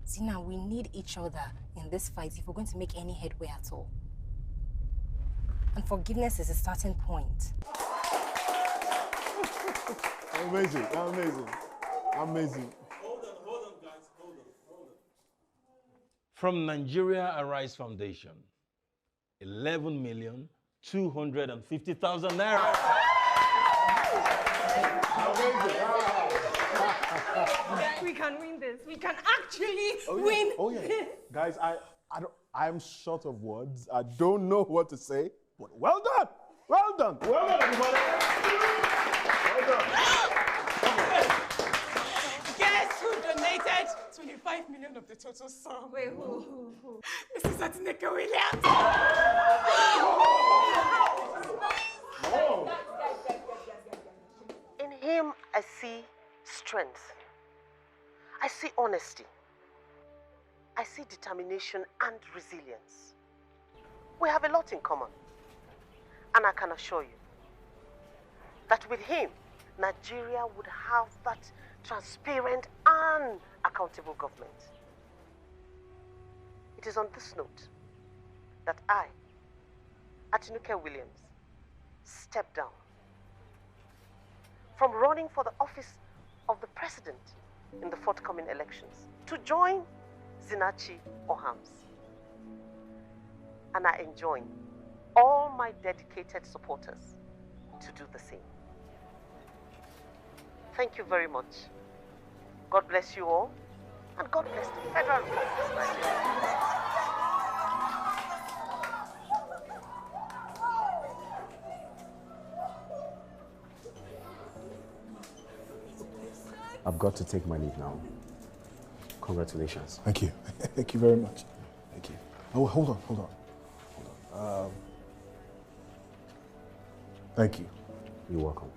Zina, we need each other in this fight if we're going to make any headway at all. And forgiveness is a starting point. Amazing, amazing, amazing. From Nigeria Arise Foundation, 11,250,000 naira. We can win this. We can actually win. Oh yeah, guys, I am short of words. I don't know what to say, but well done. done. Well done, everybody. Well done. Guess who donated 25 million of the total sum? Wait, who? Mrs. Atineke Williams. In him, I see strength. I see honesty. I see determination and resilience. We have a lot in common. And I can assure you that with him, Nigeria would have that transparent and accountable government. It is on this note that I, Atinuke Williams, step down from running for the office of the president in the forthcoming elections to join Zinachi Ohams. And I enjoin all my dedicated supporters to do the same. Thank you very much. God bless you all, and God bless the Federal Republic of Nigeria. I've got to take my leave now. Congratulations. Thank you. Thank you very much. Thank you. Oh, hold on. Thank you. You're welcome.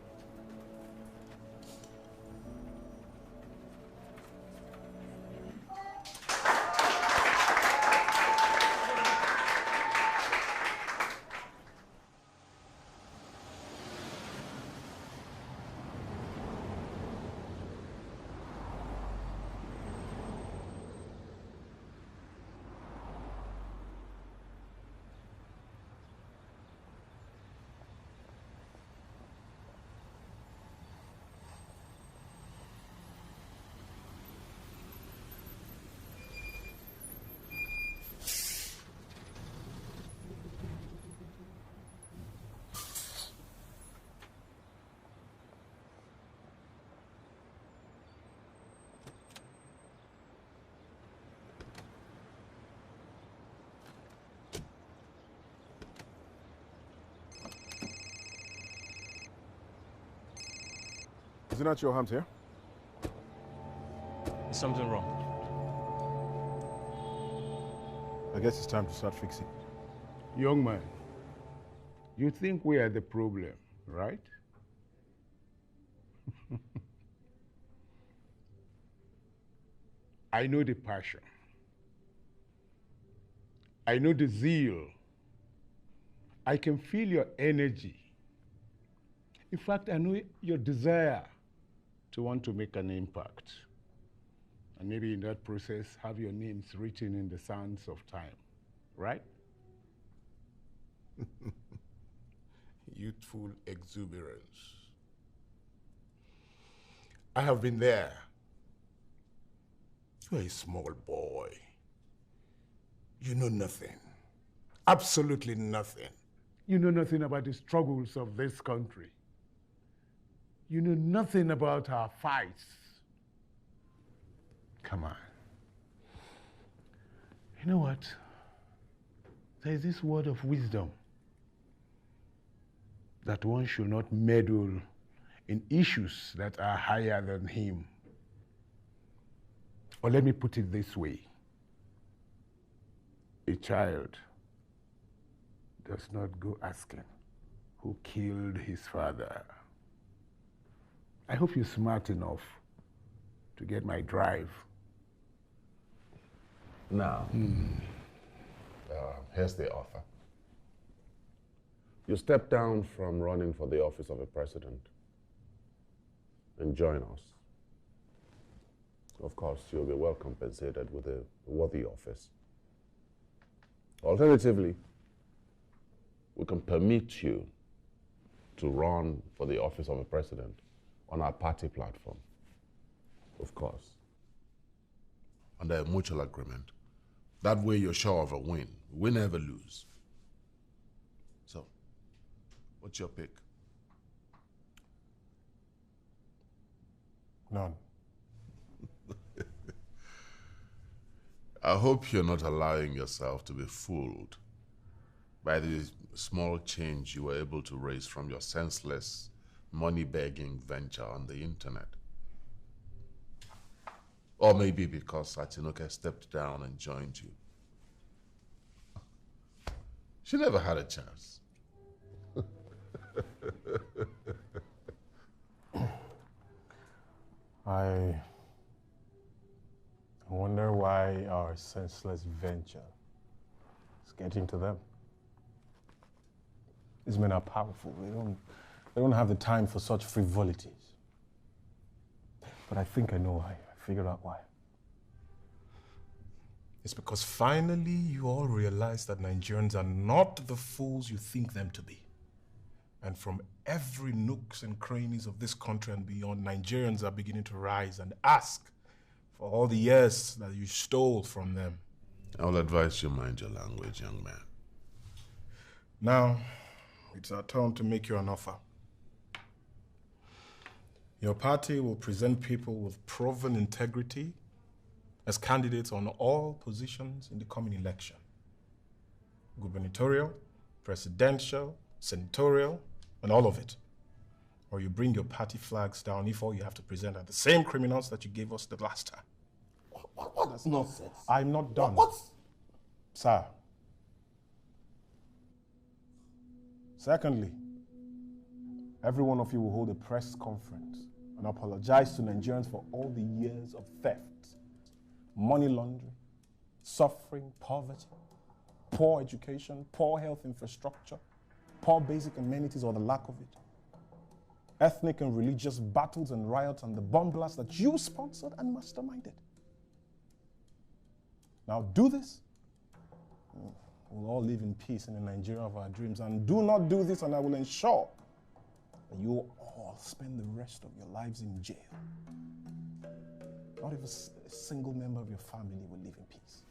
Is it not your hands here? Is something wrong? I guess it's time to start fixing. Young man, you think we are the problem, right? I know the passion. I know the zeal. I can feel your energy. In fact, I know your desire to want to make an impact. And maybe in that process, have your names written in the sands of time, right? Youthful exuberance. I have been there. You are a small boy. You know nothing. Absolutely nothing. You know nothing about the struggles of this country. You know nothing about our fights. Come on. You know what? There is this word of wisdom that one should not meddle in issues that are higher than him. Or let me put it this way. A child does not go asking who killed his father. I hope you're smart enough to get my drive. Now, here's the offer. You step down from running for the office of a president and join us. Of course, you'll be well compensated with a worthy office. Alternatively, we can permit you to run for the office of a president on our party platform. Of course, under a mutual agreement. That way you're sure of a win. We never lose. So, what's your pick? None. I hope you're not allowing yourself to be fooled by the the small change you were able to raise from your senseless, money-begging venture on the internet. Or maybe because Atinoke stepped down and joined you. She never had a chance. I wonder why our senseless venture is getting to them. These men are powerful. They don't have the time for such frivolities. But I think I know why. I figured out why. It's because finally you all realize that Nigerians are not the fools you think them to be. And from every nooks and crannies of this country and beyond, Nigerians are beginning to rise and ask for all the years that you stole from them. I'll advise you mind your language, young man. Now, it's our turn to make you an offer. Your party will present people with proven integrity as candidates on all positions in the coming election. Gubernatorial, presidential, senatorial, and all of it. Or you bring your party flags down if all you have to present are the same criminals that you gave us the last time. That's nonsense. I'm not done. What? Sir. Secondly, every one of you will hold a press conference and apologize to Nigerians for all the years of theft, money laundering, suffering, poverty, poor education, poor health infrastructure, poor basic amenities or the lack of it, ethnic and religious battles and riots and the bomb blasts that you sponsored and masterminded. Now do this, we'll all live in peace in the Nigeria of our dreams. And do not do this and I will ensure that you will all spend the rest of your lives in jail. Not even a single member of your family will live in peace.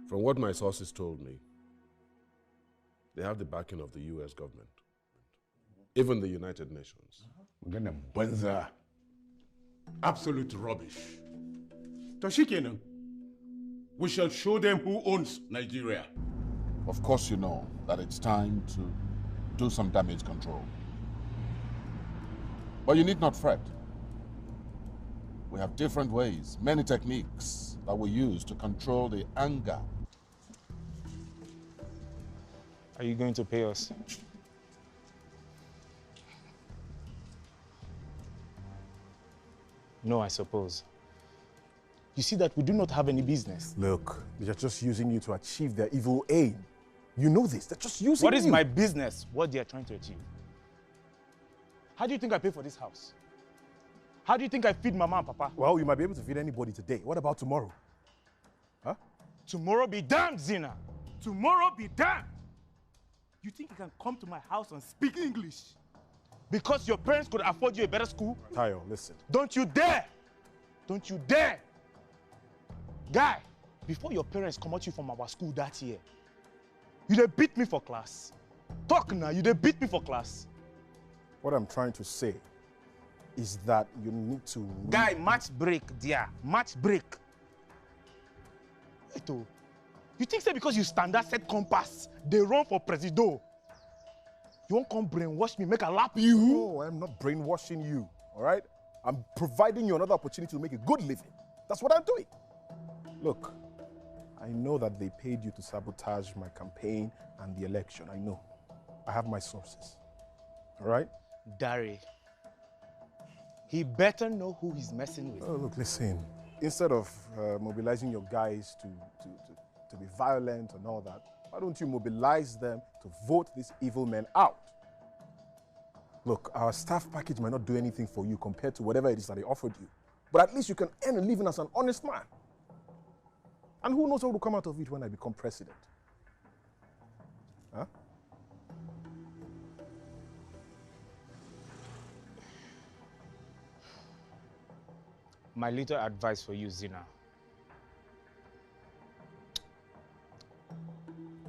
From what my sources told me, they have the backing of the US government, even the United Nations. Banza. Absolute rubbish. Toshikeno, we shall show them who owns Nigeria. Of course you know that it's time to do some damage control. But you need not fret. We have different ways, many techniques that we use to control the anger. Are you going to pay us? No, I suppose. You see that we do not have any business. Look, they're just using you to achieve their evil aim. You know this, they're just using you. What is my business, what they are trying to achieve? How do you think I pay for this house? How do you think I feed Mama and Papa? Well, you might be able to feed anybody today. What about tomorrow? Huh? Tomorrow be damned, Zina. Tomorrow be damned. You think you can come to my house and speak English? Because your parents could afford you a better school? Tayo, listen. Don't you dare! Don't you dare! Guy, before your parents come at you from our school that year, you dey beat me for class. Talk now, you dey beat me for class. What I'm trying to say is that you need to... Guy, match break, dear. Match break. Eto, you think say because you standard set compass, they run for presido? You won't come brainwash me, make a lap you? No, I'm not brainwashing you, all right? I'm providing you another opportunity to make a good living. That's what I'm doing. Look, I know that they paid you to sabotage my campaign and the election. I know. I have my sources. All right? Dari, he better know who he's messing with. Oh, look, listen. Instead of mobilizing your guys to be violent and all that, why don't you mobilize them to vote these evil men out? Look, our staff package might not do anything for you compared to whatever it is that they offered you. But at least you can earn a living as an honest man. And who knows what will come out of it when I become president? Huh? My little advice for you, Zina.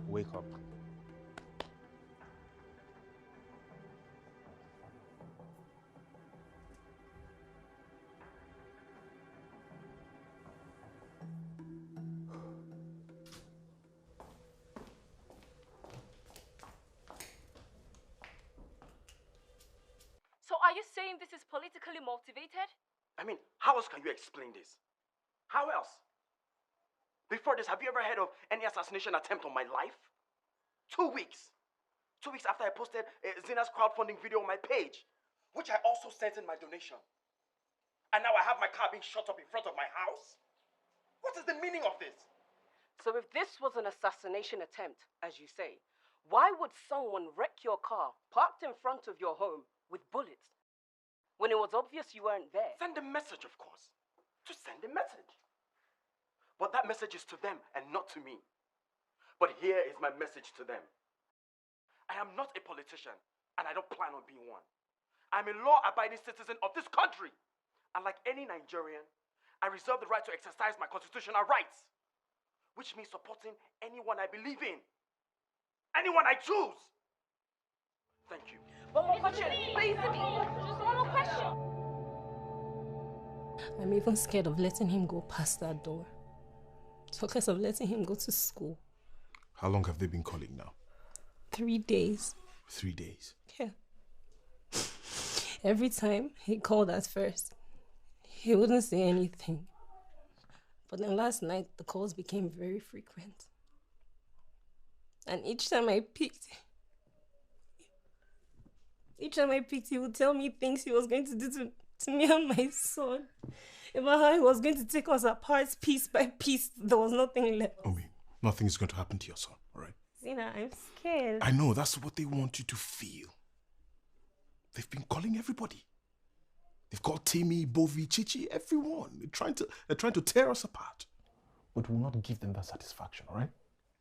Wake up. think this is politically motivated? I mean, how else can you explain this? How else? Before this, have you ever heard of any assassination attempt on my life? 2 weeks. 2 weeks after I posted Zina's crowdfunding video on my page, which I also sent in my donation. And now I have my car being shot up in front of my house? What is the meaning of this? So if this was an assassination attempt, as you say, why would someone wreck your car parked in front of your home with bullets when it was obvious you weren't there? Send a message, of course. Just send a message. But that message is to them and not to me. But here is my message to them. I am not a politician, and I don't plan on being one. I'm a law-abiding citizen of this country. And like any Nigerian, I reserve the right to exercise my constitutional rights, which means supporting anyone I believe in, anyone I choose. Thank you. One more question, please. Just one more question. I'm even scared of letting him go past that door. Talk less of letting him go to school. How long have they been calling now? 3 days. 3 days. Yeah. Every time he called at first, he wouldn't say anything. But then last night, the calls became very frequent. And each time I picked, he would tell me things he was going to do to me and my son. About how he was going to take us apart piece by piece. There was nothing left. Omi, nothing is going to happen to your son, all right? Zina, I'm scared. I know, that's what they want you to feel. They've been calling everybody. They've called Timmy, Bovi, Chichi, everyone. They're trying to tear us apart. But we'll not give them that satisfaction, all right?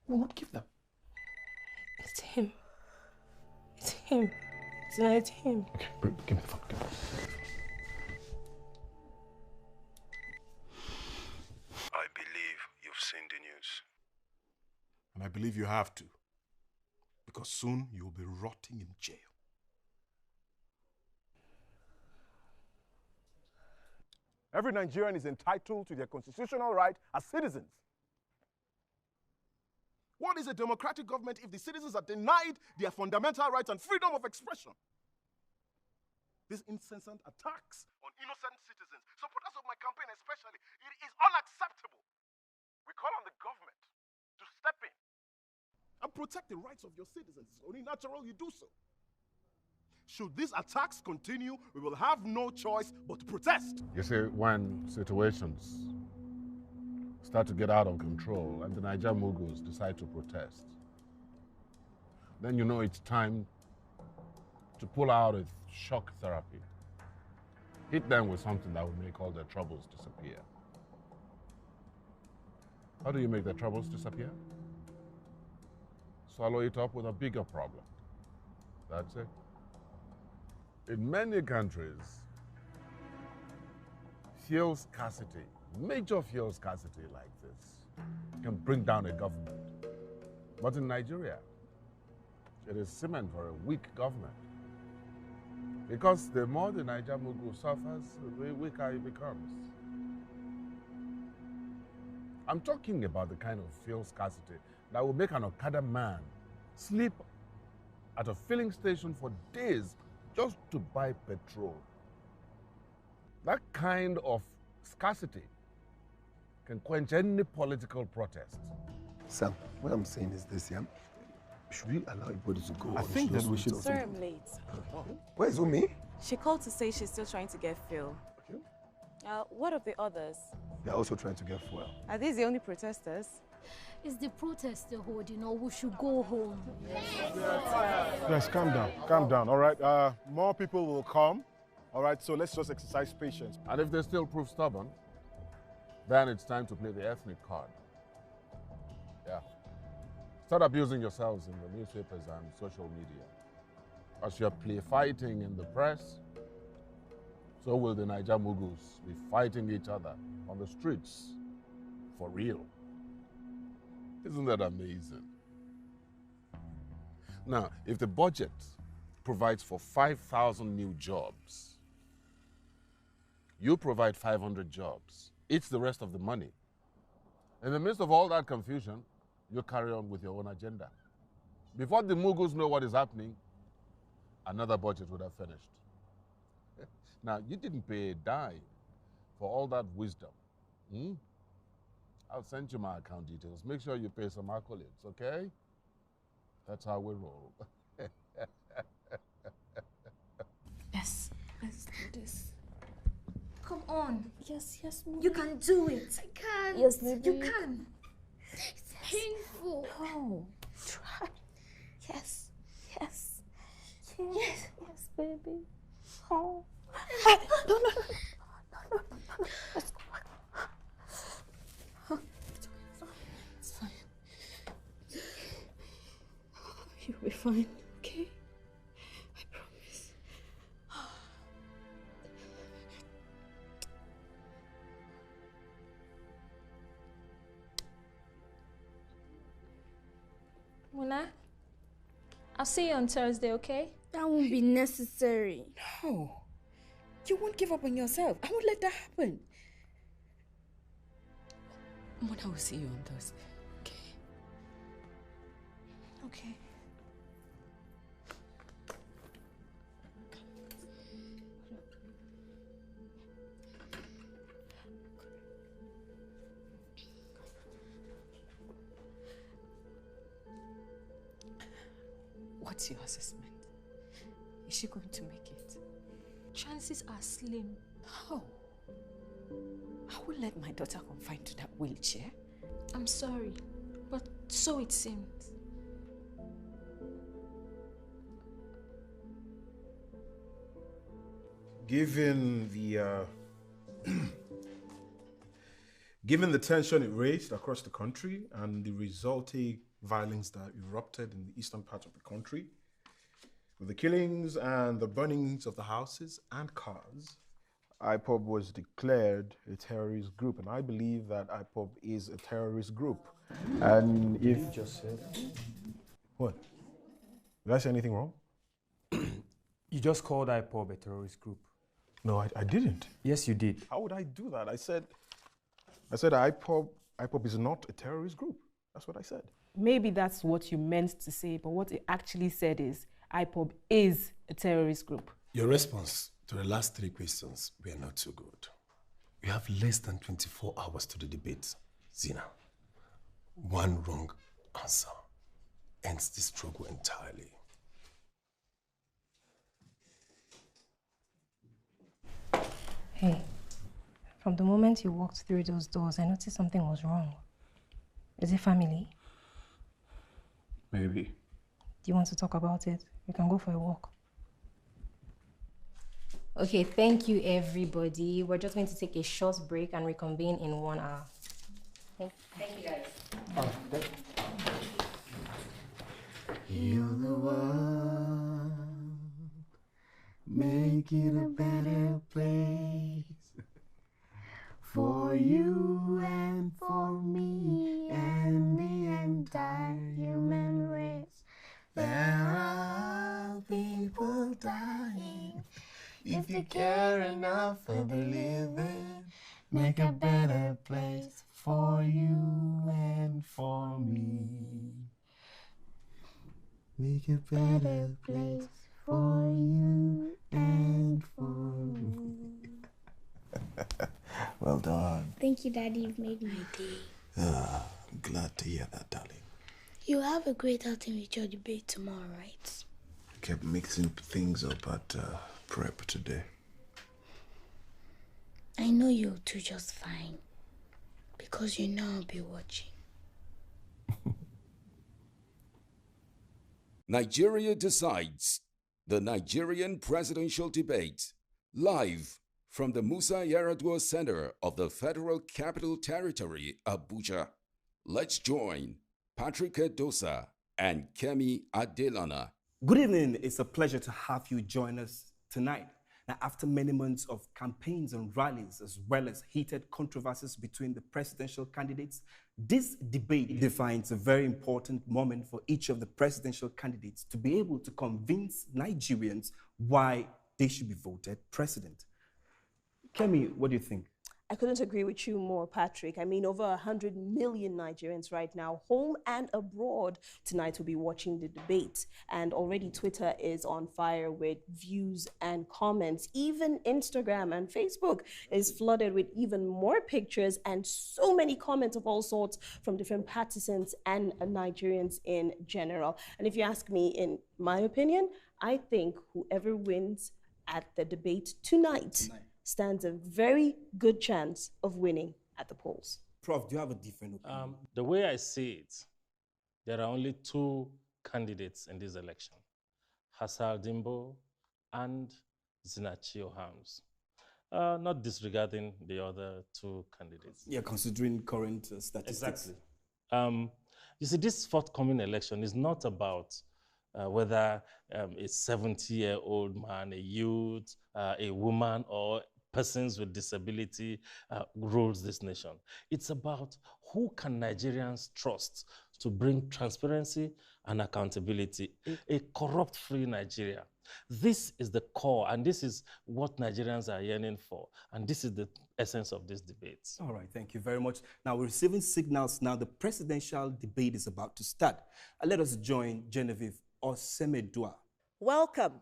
We'll not give them. It's him. It's him. Zina, it's him. Okay, give me the phone. Give me the phone. I believe you've seen the news. And I believe you have to. Because soon you'll be rotting in jail. Every Nigerian is entitled to their constitutional right as citizens. What is a democratic government if the citizens are denied their fundamental rights and freedom of expression? These incessant attacks on innocent citizens, supporters of my campaign especially, it is unacceptable. We call on the government to step in and protect the rights of your citizens. It's only natural you do so. Should these attacks continue, we will have no choice but to protest. You see, when situations start to get out of control and the Niger Mughals decide to protest, then you know it's time to pull out a shock therapy. Hit them with something that will make all their troubles disappear. How do you make their troubles disappear? Swallow it up with a bigger problem. That's it. In many countries, fuel scarcity, major fuel scarcity like this, can bring down a government. But in Nigeria, it is cement for a weak government. Because the more the Niger Mughal suffers, the weaker it becomes. I'm talking about the kind of fuel scarcity that will make an Okada man sleep at a filling station for days just to buy petrol. That kind of scarcity can quench any political protest. Sam, what I'm saying is this, yeah? Should we allow everybody to go? I think that we should. Sorry, I'm late. Where is Umi? She called to say she's still trying to get Phil. Okay. What of the others? They're also trying to get fuel. Are these the only protesters? It's the protest they hold, you know, we should go home. Yes, calm down, all right? More people will come, all right? So let's just exercise patience. And if they still prove stubborn, then it's time to play the ethnic card. Yeah. Start abusing yourselves in the newspapers and social media. As you're play fighting in the press, so will the Niger Mughals be fighting each other on the streets for real. Isn't that amazing? Now, if the budget provides for 5,000 new jobs, you provide 500 jobs. It's the rest of the money. In the midst of all that confusion, you carry on with your own agenda. Before the Mughals know what is happening, another budget would have finished. Now, you didn't pay a dime for all that wisdom. Hmm? I'll send you my account details. Make sure you pay some accolades, okay? That's how we roll. Yes, let's do this. Come on. Yes, mommy. You can do it. I can. Yes, you can. It's painful. No. Try. Yes, yes, yes, yes, baby. Oh. No. Let's go back. Huh? It's fine. You'll be fine, okay? I promise. Muna, I'll see you on Thursday, okay? That won't be necessary. No. You won't give up on yourself. I won't let that happen. Mona will see you on Thursday, okay? Okay. What's your assessment? Is she going to make it? Chances are slim. How? I will let my daughter confine to that wheelchair. I'm sorry, but so it seems. Given the given the tension it raised across the country and the resulting violence that erupted in the eastern part of the country, with the killings and the burnings of the houses and cars, IPOB was declared a terrorist group, and I believe that IPOB is a terrorist group. And if You just said. What? Did I say anything wrong? You just called IPOB a terrorist group. No, I didn't. Yes, you did. How would I do that? I said IPOB is not a terrorist group. That's what I said. Maybe that's what you meant to say, but what it actually said is IPOB is a terrorist group. Your response to the last three questions were not so good. We have less than 24 hours to the debate, Zina. One wrong answer ends the struggle entirely. Hey, from the moment you walked through those doors, I noticed something was wrong. Is it family? Maybe. Do you want to talk about it? We can go for a walk. Okay, thank you, everybody. We're just going to take a short break and reconvene in 1 hour. Thank you, guys. You're the one. Make it a better place for you and for me and the entire human race. There are people dying. If you care enough for the living, make a better place for you and for me. Make a better place for you and for me. Well done. Thank you, Daddy. You've made my day. I'm glad to hear that, darling. You have a great outing with your debate tomorrow, right? Kept mixing things up at prep today. I know you'll do just fine. Because you know I'll be watching. Nigeria decides. The Nigerian presidential debate. Live from the Musa Yar'Adua Center of the Federal Capital Territory, Abuja. Let's join Patrick Edosa and Kemi Adelana. Good evening. It's a pleasure to have you join us tonight. Now, after many months of campaigns and rallies, as well as heated controversies between the presidential candidates, this debate defines a very important moment for each of the presidential candidates to be able to convince Nigerians why they should be voted president. Kemi, what do you think? I couldn't agree with you more, Patrick. I mean, over 100 million Nigerians right now, home and abroad, tonight will be watching the debate. And already Twitter is on fire with views and comments. Even Instagram and Facebook is flooded with even more pictures and so many comments of all sorts from different partisans and Nigerians in general. And if you ask me, in my opinion, I think whoever wins at the debate tonight stands a very good chance of winning at the polls. Prof, do you have a different opinion? The way I see it, there are only two candidates in this election, Hassan Dimbo and Zinachi Ohams. Not disregarding the other two candidates. Yeah, considering current statistics. Exactly. You see, this forthcoming election is not about whether a 70-year-old man, a youth, a woman, or persons with disability rules this nation. It's about who can Nigerians trust to bring transparency and accountability, a corrupt-free Nigeria. This is the core, and this is what Nigerians are yearning for, and this is the essence of this debate. All right, thank you very much. Now, we're receiving signals now. The presidential debate is about to start. Let us join Genevieve Osemedua. Welcome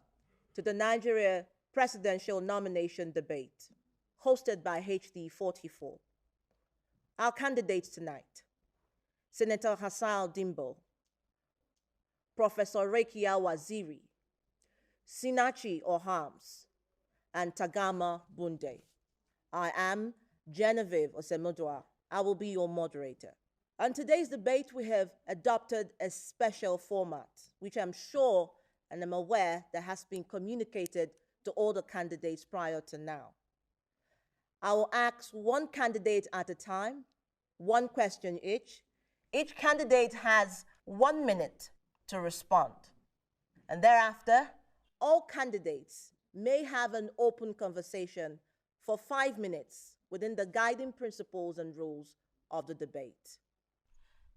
to the Nigeria presidential nomination debate, hosted by HD44. Our candidates tonight: Senator Hassan Dimbo, Professor Rekia Waziri, Sinachi Ohams, and Tagama Bunde. I am Genevieve Osemedua. I will be your moderator. On today's debate, we have adopted a special format, which I'm sure and I'm aware that has been communicated to all the candidates prior to now. I will ask one candidate at a time, one question each. Each candidate has 1 minute to respond. And thereafter, all candidates may have an open conversation for 5 minutes within the guiding principles and rules of the debate.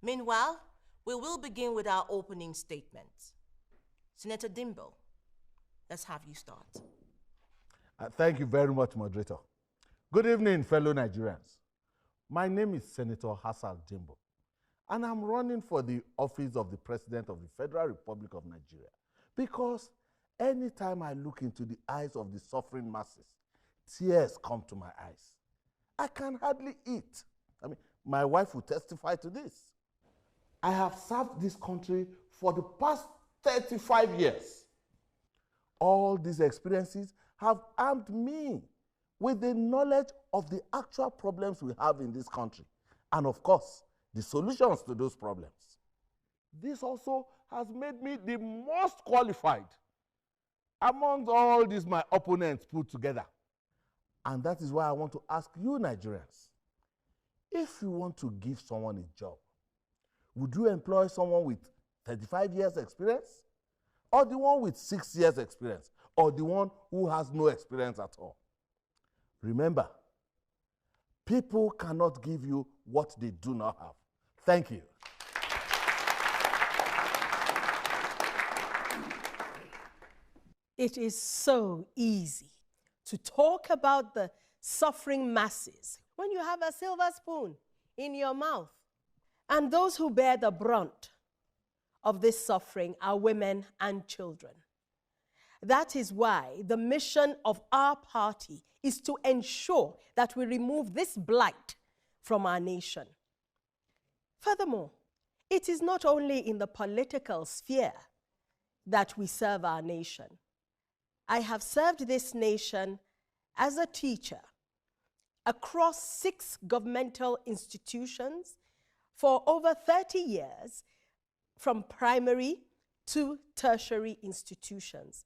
Meanwhile, we will begin with our opening statement. Senator Dimbo, let's have you start. Thank you very much, moderator. Good evening, fellow Nigerians. My name is Senator Hassan Dimbo, and I'm running for the office of the President of the Federal Republic of Nigeria because anytime I look into the eyes of the suffering masses, tears come to my eyes. I can hardly eat. I mean, my wife will testify to this. I have served this country for the past 35 years. All these experiences have armed me with the knowledge of the actual problems we have in this country, and of course, the solutions to those problems. This also has made me the most qualified among all these my opponents put together. And that is why I want to ask you, Nigerians, if you want to give someone a job, would you employ someone with 35 years experience, or the one with 6 years experience, or the one who has no experience at all? Remember, people cannot give you what they do not have. Thank you. It is so easy to talk about the suffering masses when you have a silver spoon in your mouth. And those who bear the brunt of this suffering are women and children. That is why the mission of our party is to ensure that we remove this blight from our nation. Furthermore, it is not only in the political sphere that we serve our nation. I have served this nation as a teacher across 6 governmental institutions for over 30 years, from primary to tertiary institutions.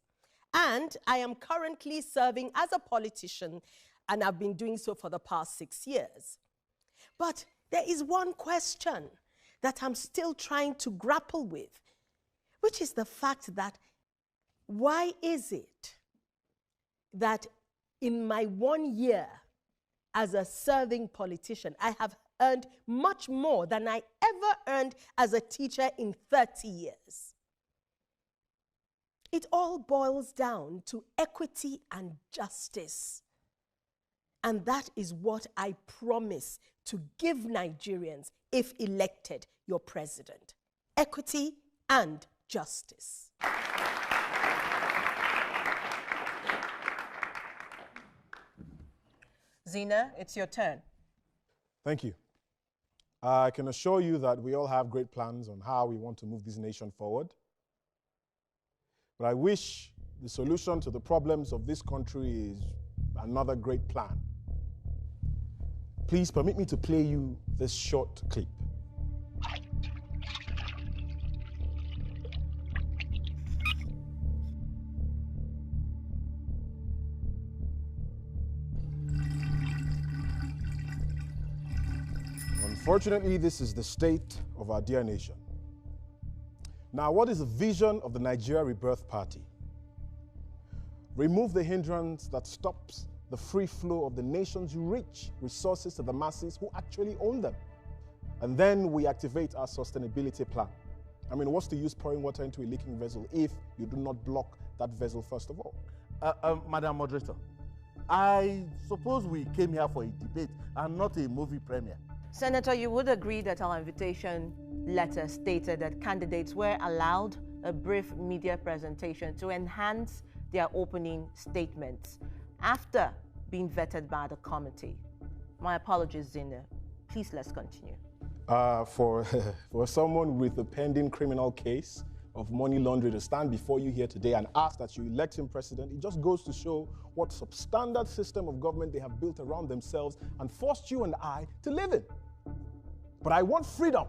And I am currently serving as a politician, and I've been doing so for the past 6 years. But there is one question that I'm still trying to grapple with, which is the fact that why is it that in my 1 year as a serving politician, I have earned much more than I ever earned as a teacher in 30 years? It all boils down to equity and justice. And that is what I promise to give Nigerians if elected your president. Equity and justice. Zina, it's your turn. Thank you. I can assure you that we all have great plans on how we want to move this nation forward. But I wish the solution to the problems of this country is another great plan. Please permit me to play you this short clip. Unfortunately, this is the state of our dear nation. Now, what is the vision of the Nigeria Rebirth Party? Remove the hindrance that stops the free flow of the nation's rich resources to the masses who actually own them. And then we activate our sustainability plan. I mean, what's the use pouring water into a leaking vessel if you do not block that vessel first of all? Madam Moderator, I suppose we came here for a debate and not a movie premiere. Senator, you would agree that our invitation letter stated that candidates were allowed a brief media presentation to enhance their opening statements after being vetted by the committee. My apologies, Zina. Please, let's continue. For someone with a pending criminal case of money laundering to stand before you here today and ask that you elect him president, it just goes to show what substandard system of government they have built around themselves and forced you and I to live in. But I want freedom.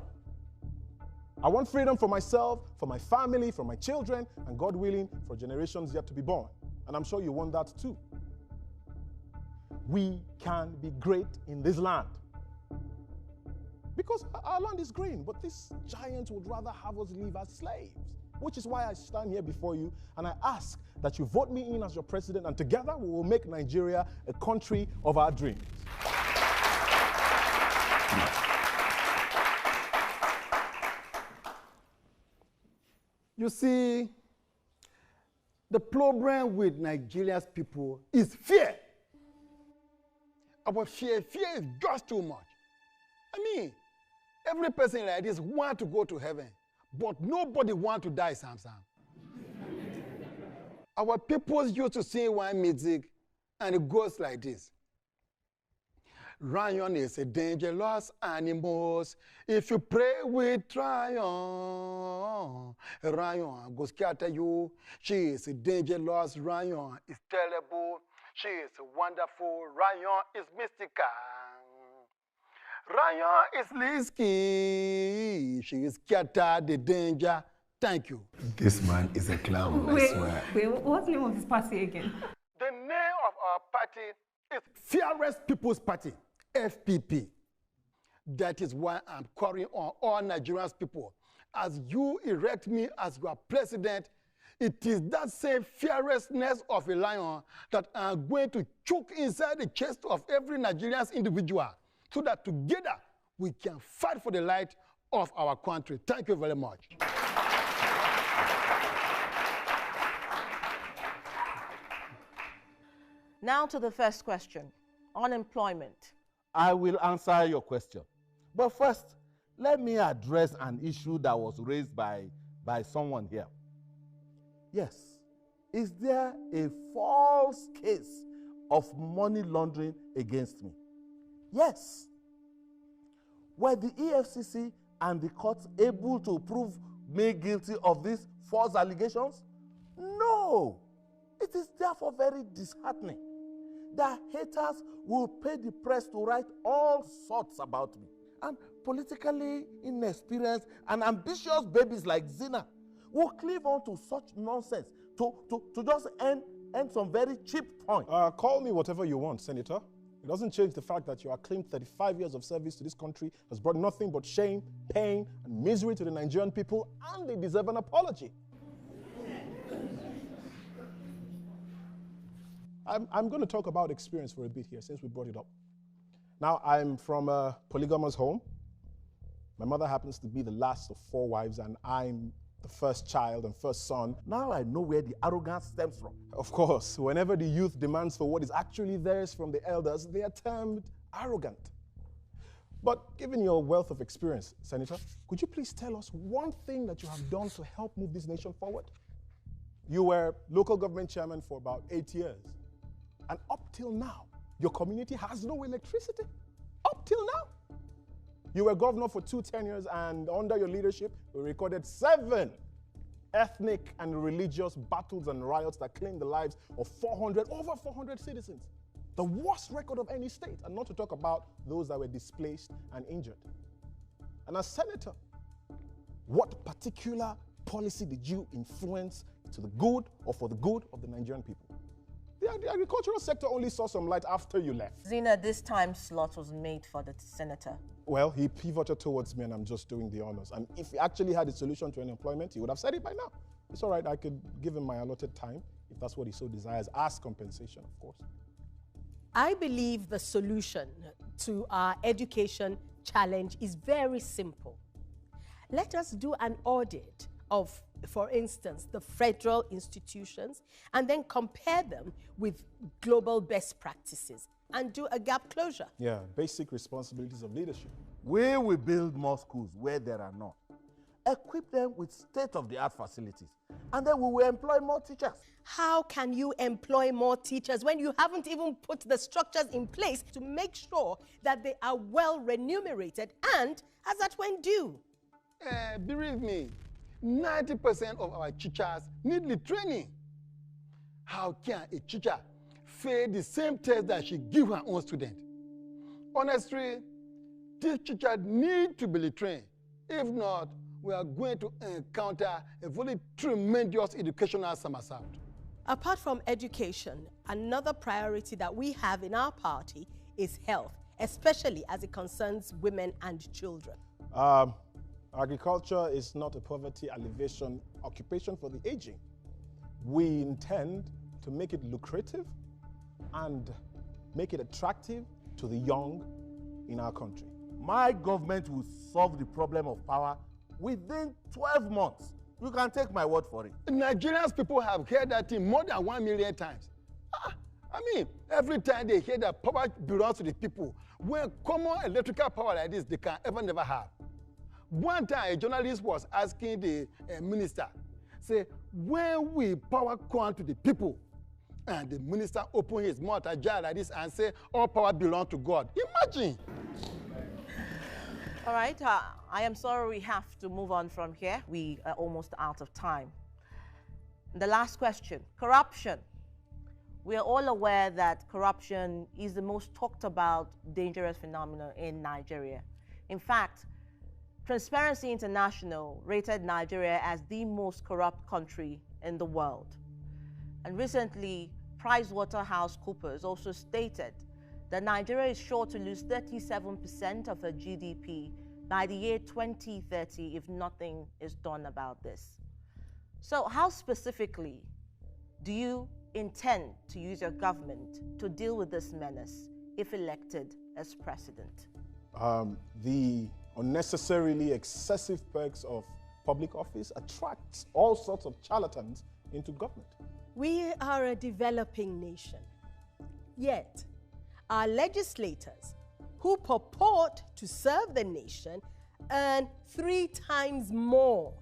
I want freedom for myself, for my family, for my children, and God willing, for generations yet to be born. And I'm sure you want that too. We can be great in this land. Because our land is green, but these giants would rather have us live as slaves. Which is why I stand here before you and I ask that you vote me in as your president, and together we will make Nigeria a country of our dreams. You see, the problem with Nigeria's people is fear. Our fear is just too much. I mean, every person like this wants to go to heaven, but nobody wants to die, Sam. Our people used to sing one music, and it goes like this. Lion is a dangerous animal. If you pray with Lion go scatter you. She is a dangerous. Lion is terrible. She is wonderful. Lion is mystical. Lion is risky. She is scatter the danger. Thank you. This man is a clown, I swear. Wait, what's the name of this party again? The name of our party is Fearless People's Party, FPP. That is why I'm calling on all Nigerian people. As you elect me as your president, it is that same fearlessness of a lion that I'm going to choke inside the chest of every Nigerian individual so that together we can fight for the light of our country. Thank you very much. Now to the first question, unemployment. I will answer your question. But first, let me address an issue that was raised by someone here. Yes, is there a false case of money laundering against me? Yes. Were the EFCC and the courts able to prove me guilty of these false allegations? No. It is therefore very disheartening that haters will pay the press to write all sorts about me. And politically inexperienced and ambitious babies like Zina will cleave on to such nonsense to just end some very cheap point. Call me whatever you want, Senator. It doesn't change the fact that your acclaimed 35 years of service to this country has brought nothing but shame, pain, and misery to the Nigerian people, and they deserve an apology. I'm going to talk about experience for a bit here, since we brought it up. Now, I'm from a polygamous home. My mother happens to be the last of 4 wives, and I'm the first child and first son. Now I know where the arrogance stems from. Of course, whenever the youth demands for what is actually theirs from the elders, they are termed arrogant. But given your wealth of experience, Senator, could you please tell us one thing that you have done to help move this nation forward? You were local government chairman for about 8 years. And up till now, your community has no electricity. Up till now. You were governor for 2 tenures, and under your leadership, we recorded 7 ethnic and religious battles and riots that claimed the lives of over 400 citizens. The worst record of any state, and not to talk about those that were displaced and injured. And as senator, what particular policy did you influence to the good or for the good of the Nigerian people? The agricultural sector only saw some light after you left. Zina, this time slot was made for the senator. Well, he pivoted towards me and I'm just doing the honors. And if he actually had a solution to unemployment, he would have said it by now. It's all right, I could give him my allotted time, if that's what he so desires, as compensation, of course. I believe the solution to our education challenge is very simple. Let us do an audit of, for instance, the federal institutions and then compare them with global best practices and do a gap closure. Yeah, basic responsibilities of leadership. We will build more schools where there are none. Equip them with state-of-the-art facilities, and then we will employ more teachers. How can you employ more teachers when you haven't even put the structures in place to make sure that they are well remunerated and as at when due? Believe me, 90% of our teachers need the training. How can a teacher fail the same test that she give her own student? Honestly, these teachers need to be trained. If not, we are going to encounter a very tremendous educational somersault. Apart from education, another priority that we have in our party is health, especially as it concerns women and children. Agriculture is not a poverty alleviation occupation for the aging. We intend to make it lucrative and make it attractive to the young in our country. My government will solve the problem of power within 12 months. You can take my word for it. Nigerians people have heard that thing more than 1 million times. I mean, every time they hear that power belongs to the people, when common electrical power like this, they can never have. One time, a journalist was asking the minister, say, when will power come to the people? And the minister opened his mouth ajar like this and say, all power belongs to God. Imagine. All right, I am sorry we have to move on from here. We are almost out of time. The last question, corruption. We are all aware that corruption is the most talked about dangerous phenomenon in Nigeria. In fact, Transparency International rated Nigeria as the most corrupt country in the world. And recently, PricewaterhouseCoopers also stated that Nigeria is sure to lose 37% of her GDP by the year 2030 if nothing is done about this. So how specifically do you intend to use your government to deal with this menace if elected as president? The unnecessarily excessive perks of public office attracts all sorts of charlatans into government. We are a developing nation, yet our legislators who purport to serve the nation earn 3 times more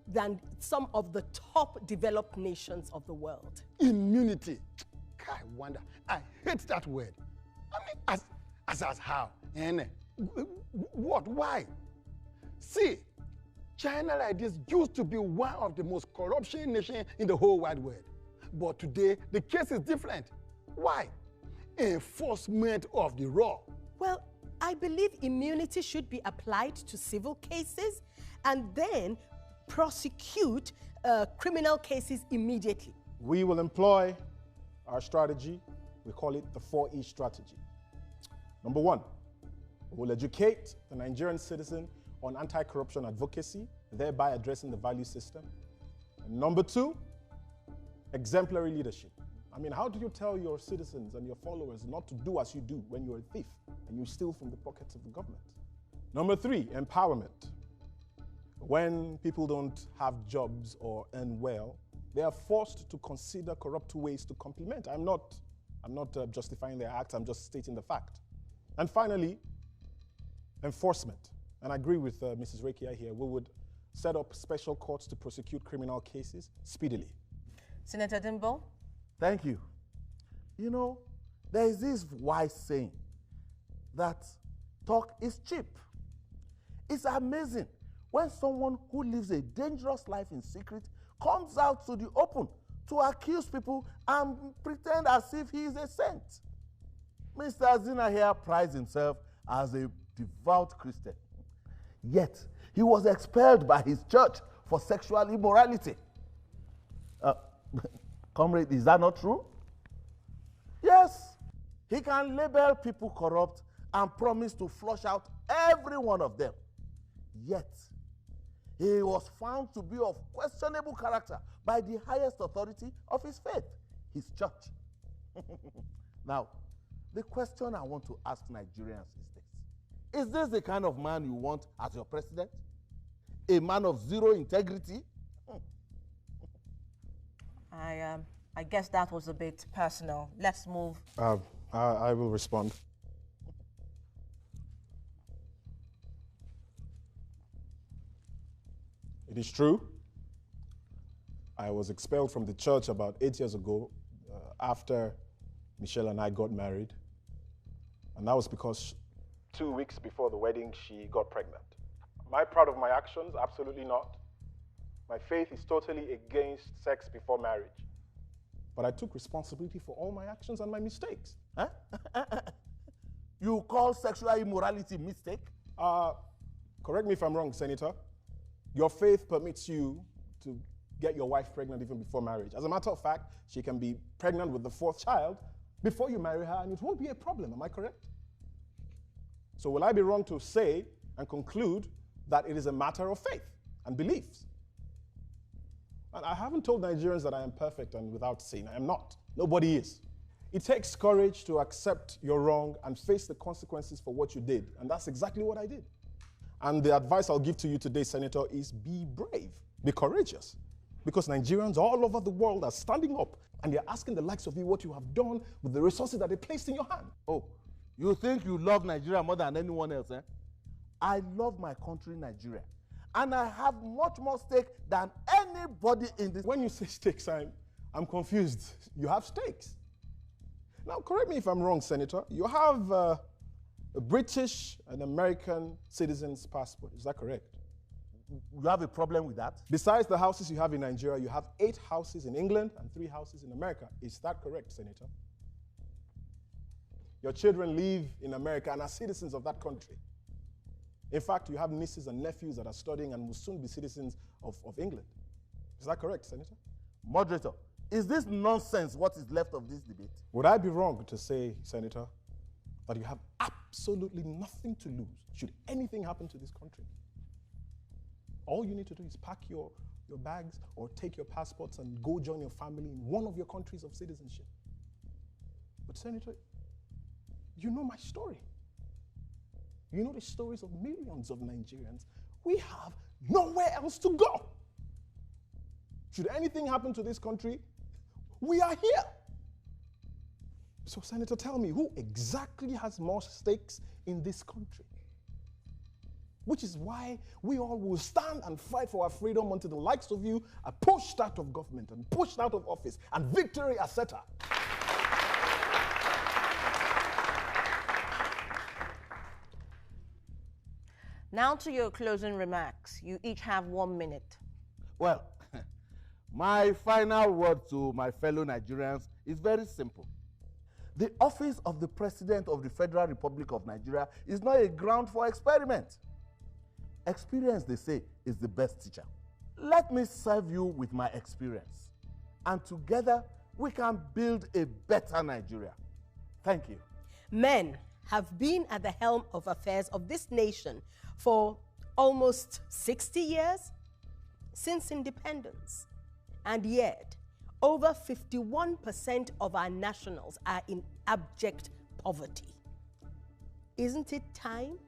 than some of the top developed nations of the world. Immunity. I wonder. I hate that word. I mean, as how? And what? Why? See, China like this used to be one of the most corruption nations in the whole wide world. But today, the case is different. Why? Enforcement of the law. Well, I believe immunity should be applied to civil cases and then prosecute criminal cases immediately. We will employ our strategy. We call it the 4E strategy. Number 1, we'll educate the Nigerian citizen on anti-corruption advocacy, thereby addressing the value system. And number 2, exemplary leadership. I mean, how do you tell your citizens and your followers not to do as you do when you're a thief and you steal from the pockets of the government? Number 3, empowerment. When people don't have jobs or earn well, they are forced to consider corrupt ways to complement. I'm not justifying their act, I'm just stating the fact. And finally, enforcement. And I agree with Mrs. Rekia here. We would set up special courts to prosecute criminal cases speedily. Senator Dimbo? Thank you. You know, there is this wise saying that talk is cheap. It's amazing when someone who lives a dangerous life in secret comes out to the open to accuse people and pretend as if he is a saint. Mr. Zina here prides himself as a devout Christian. Yet, he was expelled by his church for sexual immorality. Comrade, is that not true? Yes, he can label people corrupt and promise to flush out every one of them. Yet, he was found to be of questionable character by the highest authority of his faith, his church. Now, the question I want to ask Nigerians is this. Is this the kind of man you want as your president? A man of zero integrity? I guess that was a bit personal. Let's move. I will respond. It is true. I was expelled from the church about 8 years ago after Michelle and I got married. And that was because 2 weeks before the wedding, she got pregnant. Am I proud of my actions? Absolutely not. My faith is totally against sex before marriage. But I took responsibility for all my actions and my mistakes. Huh? You call sexual immorality a mistake? Correct me if I'm wrong, Senator. Your faith permits you to get your wife pregnant even before marriage. As a matter of fact, she can be pregnant with the 4th child before you marry her, and it won't be a problem. Am I correct? So will I be wrong to say and conclude that it is a matter of faith and beliefs? And I haven't told Nigerians that I am perfect and without sin. I am not. Nobody is. It takes courage to accept your wrong and face the consequences for what you did. And that's exactly what I did. And the advice I'll give to you today, Senator, is be brave, be courageous. Because Nigerians all over the world are standing up and they're asking the likes of you what you have done with the resources that they placed in your hand. Oh, you think you love Nigeria more than anyone else, eh? I love my country, Nigeria. And I have much more stake than anybody in this. When you say stakes, I'm confused. You have stakes. Now, correct me if I'm wrong, Senator. You have a British and American citizen's passport. Is that correct? You have a problem with that? Besides the houses you have in Nigeria, you have 8 houses in England and 3 houses in America. Is that correct, Senator? Your children live in America and are citizens of that country. In fact, you have nieces and nephews that are studying and will soon be citizens of England. Is that correct, Senator? Moderator, is this nonsense what is left of this debate? Would I be wrong to say, Senator, that you have absolutely nothing to lose should anything happen to this country? All you need to do is pack your bags or take your passports and go join your family in one of your countries of citizenship. But Senator, you know my story. You know the stories of millions of Nigerians. We have nowhere else to go. Should anything happen to this country, we are here. So, Senator, tell me, who exactly has more stakes in this country? Which is why we all will stand and fight for our freedom until the likes of you are pushed out of government and pushed out of office and victory is certain. Now to your closing remarks. You each have 1 minute. Well, my final word to my fellow Nigerians is very simple. The office of the President of the Federal Republic of Nigeria is not a ground for experiment. Experience, they say, is the best teacher. Let me serve you with my experience, and together we can build a better Nigeria. Thank you. Men have been at the helm of affairs of this nation for almost 60 years since independence. And yet, over 51% of our nationals are in abject poverty. Isn't it time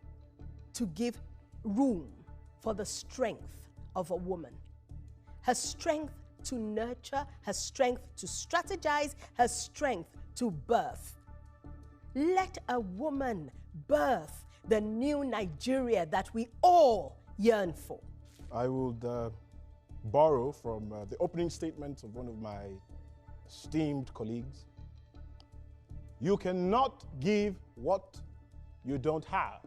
to give room for the strength of a woman. Her strength to nurture, her strength to strategize, her strength to birth. Let a woman birth the new Nigeria that we all yearn for. I would borrow from the opening statement of one of my esteemed colleagues. You cannot give what you don't have.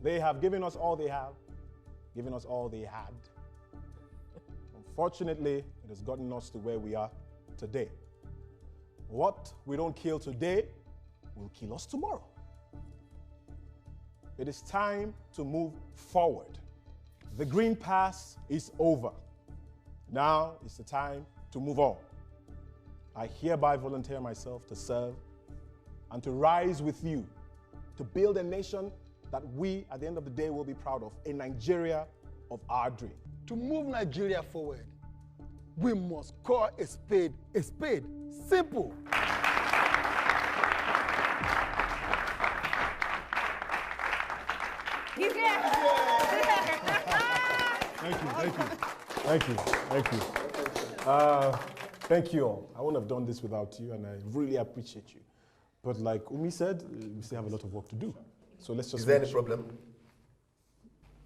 They have given us all they have, given us all they had. Unfortunately, it has gotten us to where we are today. What we don't kill today will kill us tomorrow. It is time to move forward. The green pass is over. Now is the time to move on. I hereby volunteer myself to serve and to rise with you to build a nation that we, at the end of the day, will be proud of, a Nigeria of our dream. To move Nigeria forward, we must call a spade a spade. Simple. Thank you. Thank you all. I wouldn't have done this without you, and I really appreciate you. But like Umi said, we still have a lot of work to do. So let's just... Is there any problem?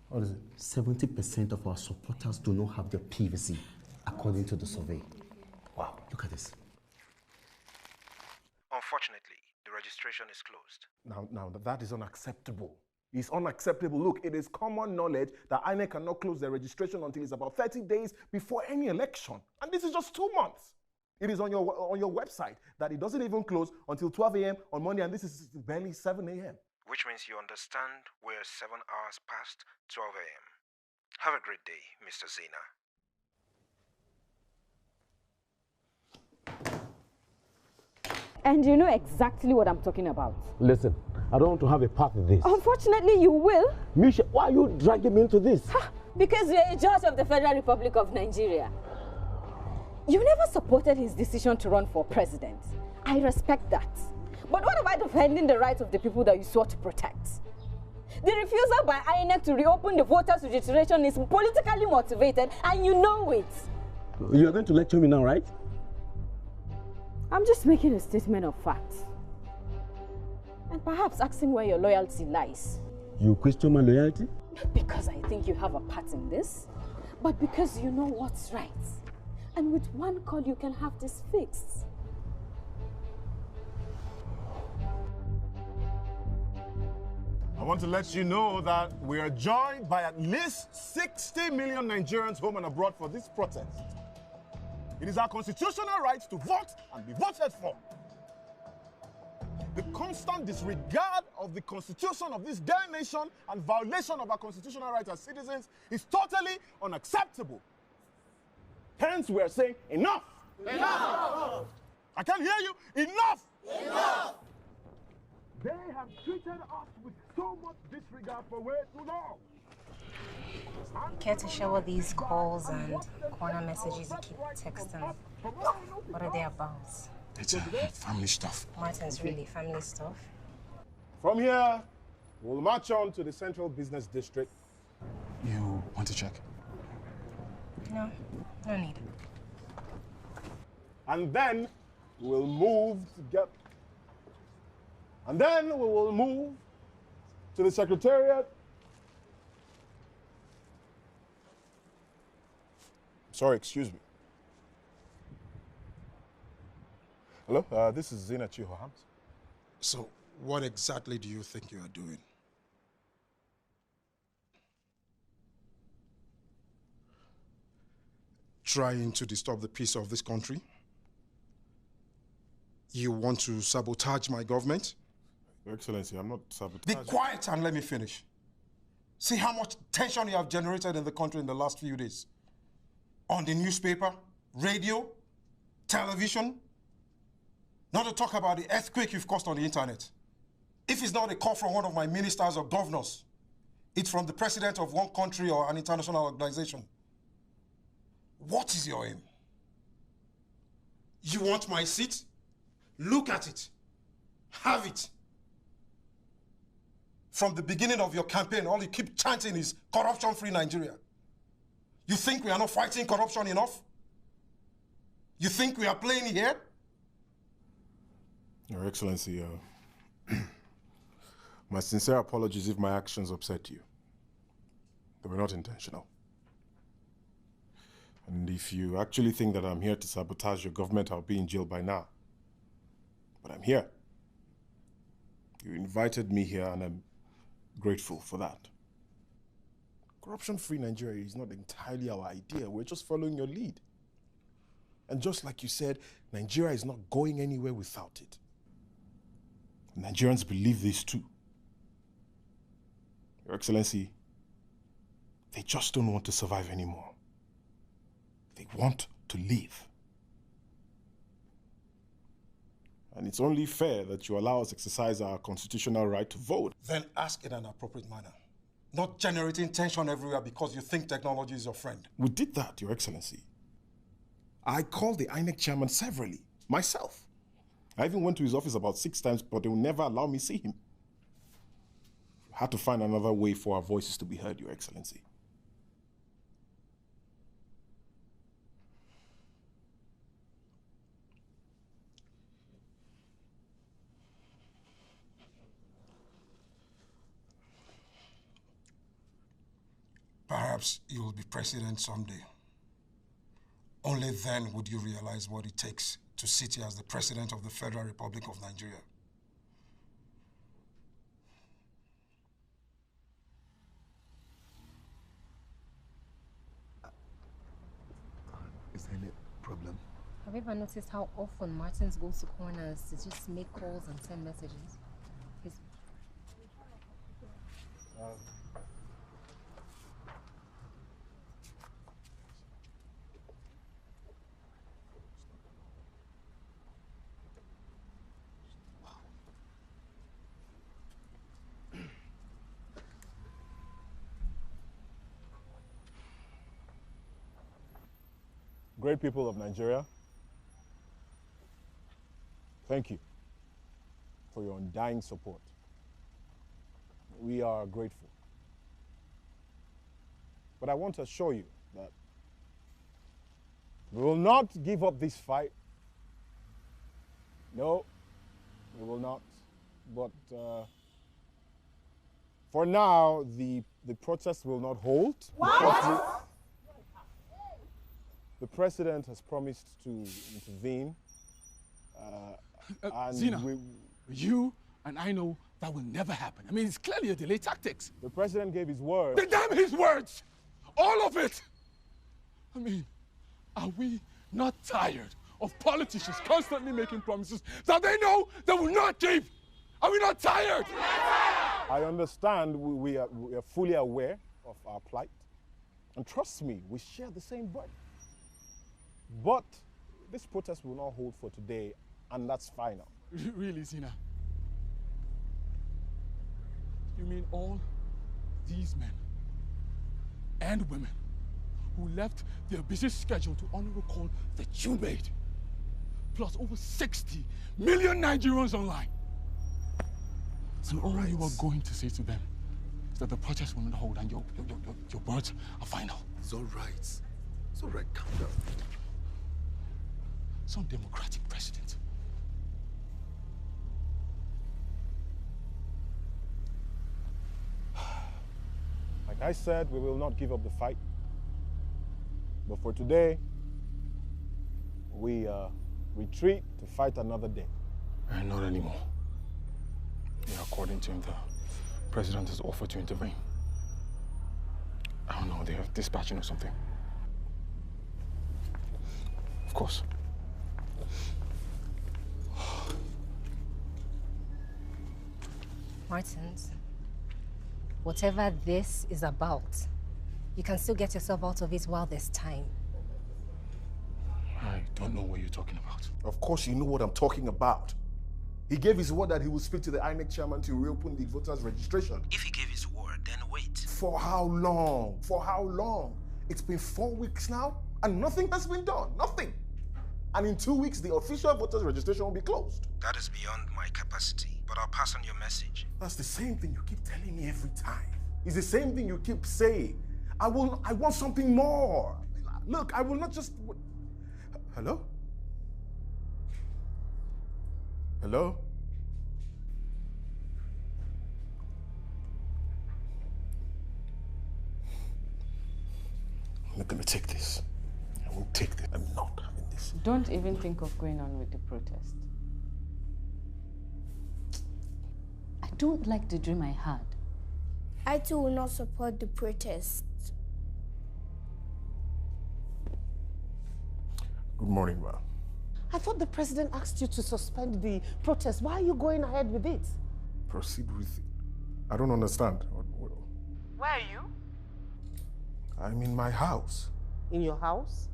What is it? 70% of our supporters do not have the PVC, according to the survey. Wow, look at this. Unfortunately, the registration is closed. Now, that is unacceptable. It's unacceptable. Look, it is common knowledge that INEC cannot close their registration until it's about 30 days before any election. And this is just 2 months. It is on your website that it doesn't even close until 12 a.m. on Monday, and this is barely 7 a.m. Which means you understand we're 7 hours past 12 a.m. Have a great day, Mr. Zena. And you know exactly what I'm talking about. Listen, I don't want to have a part of this. Unfortunately, you will. Misha, why are you dragging me into this? Because you're a judge of the Federal Republic of Nigeria. You never supported his decision to run for president. I respect that. But what about defending the rights of the people that you sought to protect? The refusal by INEC to reopen the voters' registration is politically motivated, and you know it. You're going to lecture me now, right? I'm just making a statement of facts. And perhaps asking where your loyalty lies. You question my loyalty? Not because I think you have a part in this, but because you know what's right. And with one call, you can have this fixed. I want to let you know that we are joined by at least 60 million Nigerians home and abroad for this protest. It is our constitutional right to vote and be voted for. The constant disregard of the constitution of this damn nation and violation of our constitutional rights as citizens is totally unacceptable. Hence, we are saying enough! Enough! I can't hear you! Enough! Enough! They have treated us with so much disregard for way too long. Care to share what these calls and corner messages you keep texting? What are they about? It's family stuff. Martin's really family stuff? From here, we'll march on to the Central Business District. You want to check? No, no need. And then we'll move to get... And then we will move to the Secretariat. Sorry, excuse me. Hello, this is Zena Chihohams. So, what exactly do you think you are doing? Trying to disturb the peace of this country? You want to sabotage my government? Your Excellency, I'm not sabotaging. Be quiet and let me finish. See how much tension you have generated in the country in the last few days. On the newspaper, radio, television. Not to talk about the earthquake you've caused on the internet. If it's not a call from one of my ministers or governors, it's from the president of one country or an international organization. What is your aim? You want my seat? Look at it. Have it. From the beginning of your campaign, all you keep chanting is corruption-free Nigeria. You think we are not fighting corruption enough? You think we are playing here? Your Excellency, my sincere apologies if my actions upset you. They were not intentional. And if you actually think that I'm here to sabotage your government, I'll be in jail by now. But I'm here. You invited me here, and I'm grateful for that. Corruption-free Nigeria is not entirely our idea. We're just following your lead. And just like you said, Nigeria is not going anywhere without it. Nigerians believe this too. Your Excellency, they just don't want to survive anymore. They want to live. And it's only fair that you allow us exercise our constitutional right to vote. Then ask in an appropriate manner. Not generating tension everywhere because you think technology is your friend. We did that, Your Excellency. I called the INEC chairman severally, myself. I even went to his office about 6 times, but they will never allow me see him. We had to find another way for our voices to be heard, Your Excellency. Perhaps you will be president someday. Only then would you realize what it takes to sit here as the President of the Federal Republic of Nigeria. Is there any problem? Have you ever noticed how often Martins goes to corners to just make calls and send messages? He's... Great people of Nigeria, thank you for your undying support. We are grateful. But I want to assure you that we will not give up this fight. No, we will not. But for now, the protest will not hold. What? The president has promised to intervene. And Zina, you and I know that will never happen. I mean, it's clearly a delay tactics. The president gave his word. Damn his words! All of it! I mean, are we not tired of politicians constantly making promises that they know they will not keep? Are we not tired? I understand we are fully aware of our plight. And trust me, we share the same burden. But this protest will not hold for today, and that's final. Really, Zina? You mean all these men and women who left their busy schedule to honor a call that you made, plus over 60 million Nigerians online? And all you are going to say to them is that the protest will not hold and your words are final. It's all right. It's all right. Calm down. Some democratic president. Like I said, we will not give up the fight. But for today, we retreat to fight another day. Not anymore. Yeah, according to him, the president has offered to intervene. I don't know, they have dispatching or something. Of course. Martins, whatever this is about, you can still get yourself out of it while there's time. I don't know what you're talking about. Of course you know what I'm talking about. He gave his word that he will speak to the INEC chairman to reopen the voters' registration. If he gave his word, then wait. For how long? For how long? It's been 4 weeks now, and nothing has been done. Nothing. And in 2 weeks, the official voters registration will be closed. That is beyond my capacity, but I'll pass on your message. That's the same thing you keep telling me every time. It's the same thing you keep saying. I want something more. Look, I will not just... Hello? Hello? I'm not gonna take this. I won't take this. I'm not having this. Don't even think of going on with the protest. I don't like the dream I had. I too will not support the protest. Good morning, ma. I thought the president asked you to suspend the protest. Why are you going ahead with it? Proceed with it. I don't understand. Where are you? I'm in my house. In your house?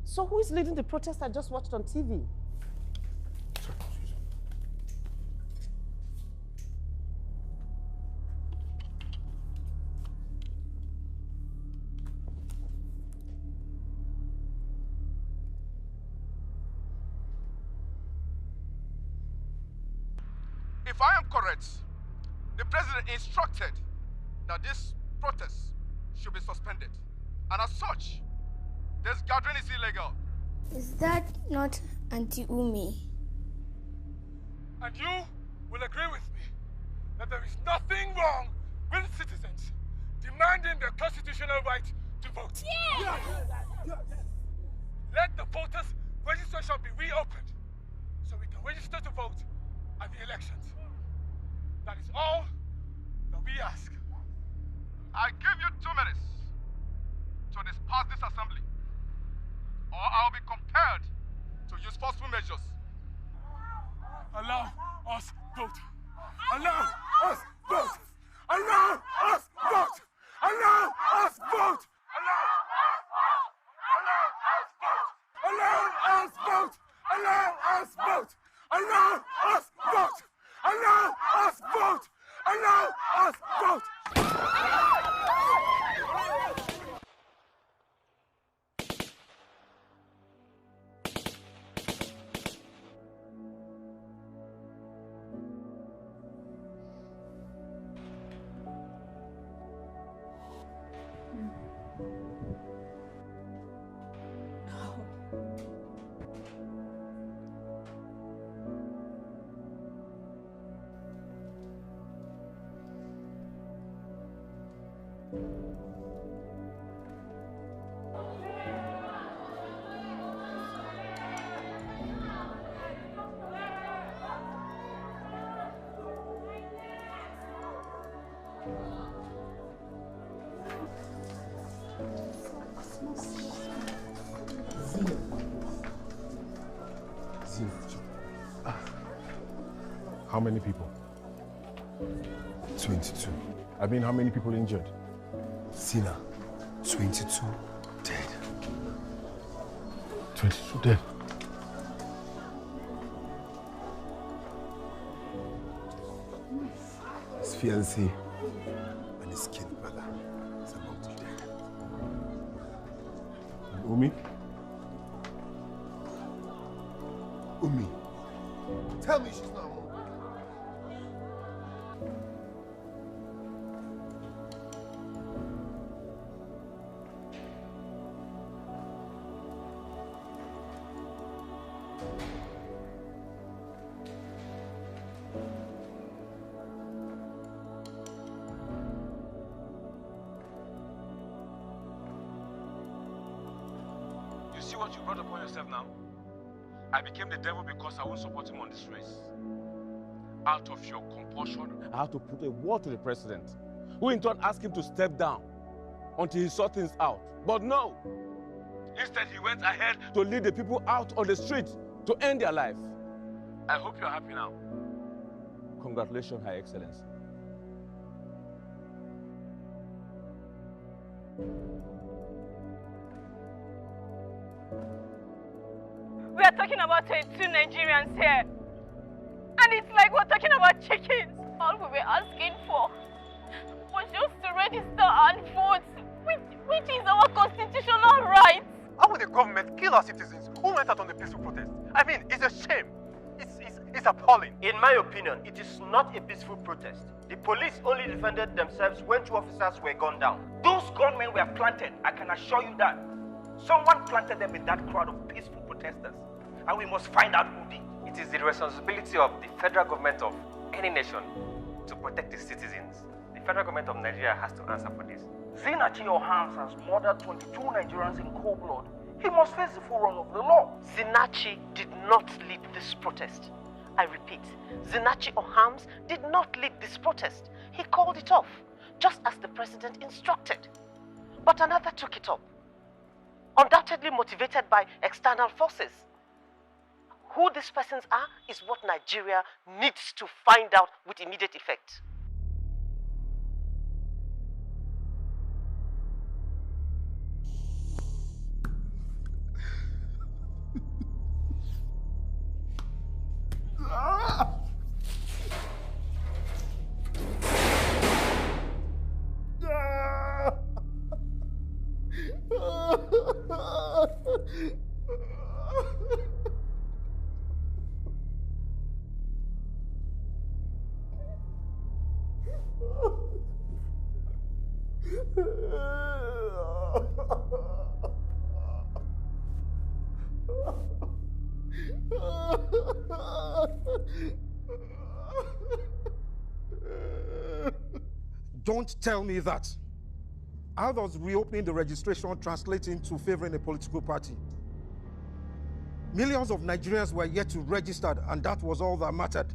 So who is leading the protest I just watched on TV? If I am correct, the president instructed that this protest should be suspended. And as such, this gathering is illegal. Is that not Auntie Umi? And you will agree with me that there is nothing wrong with citizens demanding their constitutional right to vote. Yes! Let the voters' registration be reopened so we can register to vote at the elections. That is all that we ask. I give you 2 minutes to disperse this assembly, or I'll be compelled to use forceful measures. Allow us vote. Allow us vote. Allow us vote. Allow us vote. Allow us vote. Allow us vote. Allow us vote. Allow us vote. Allow us vote. How many people? 22. I mean, how many people injured? Sina, 22 dead. 22 dead. His fiancée and his kid brother is about to die. And Umi? Umi, tell me she's not home. You see what you brought upon yourself now? I became the devil because I won't support him on this race. Out of your compulsion, I had to put a word to the president, who in turn asked him to step down until he saw things out. But no! Instead, he went ahead to lead the people out on the street to end their life. I hope you're happy now. Congratulations, High Excellency. We are talking about 22 Nigerians here. And it's like we're talking about chickens. All we were asking for was just to register and vote, which is our constitutional right. How would the government kill our citizens who went out on the peaceful protest. I mean, it's a shame. It's appalling. In my opinion, it is not a peaceful protest. The police only defended themselves when 2 officers were gunned down. Those gunmen were planted, I can assure you that. Someone planted them in that crowd of peaceful protesters. And we must find out who did. It is the responsibility of the federal government of any nation to protect its citizens. The federal government of Nigeria has to answer for this. Zinachi Ohams has murdered 22 Nigerians in cold blood. He must face the full run of the law. Zinachi did not lead this protest. I repeat, Zinachi Ohams did not lead this protest. He called it off, just as the president instructed. But another took it up, undoubtedly motivated by external forces. Who these persons are is what Nigeria needs to find out with immediate effect. Don't tell me that. How does reopening the registration translate into favoring a political party? Millions of Nigerians were yet to register, and that was all that mattered.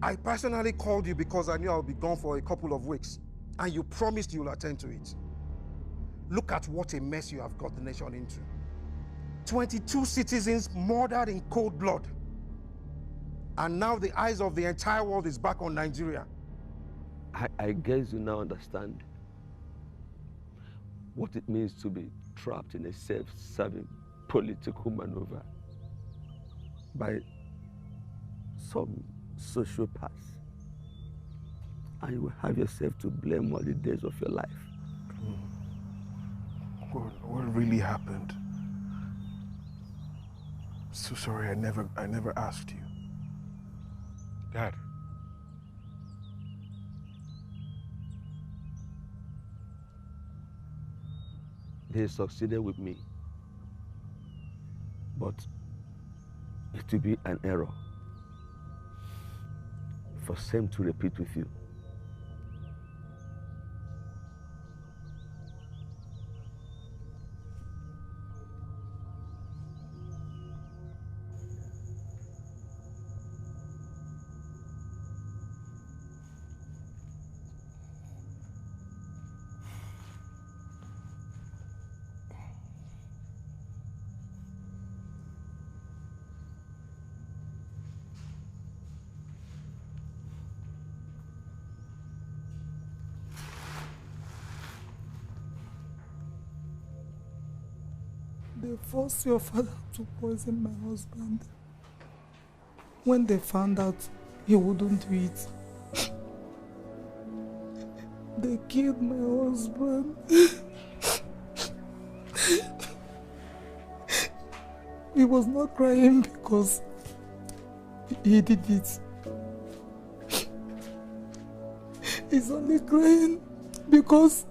I personally called you because I knew I would be gone for a couple of weeks, and you promised you'll attend to it. Look at what a mess you have got the nation into. 22 citizens murdered in cold blood. And now the eyes of the entire world is back on Nigeria. I guess you now understand what it means to be trapped in a self-serving political maneuver by some sociopaths. And you will have yourself to blame all the days of your life. What really happened? So sorry, I never asked you. Dad. They succeeded with me, but it will be an error for same to repeat with you. They forced your father to poison my husband. When they found out he wouldn't do it, they killed my husband. He was not crying because he did it. He's only crying because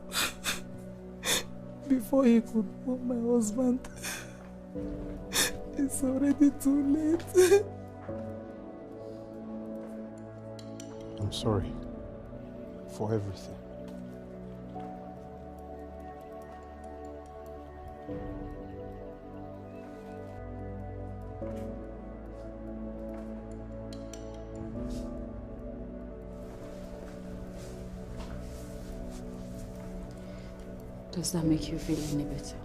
before he could warn my husband, it's already too late. I'm sorry for everything. Does that make you feel any better?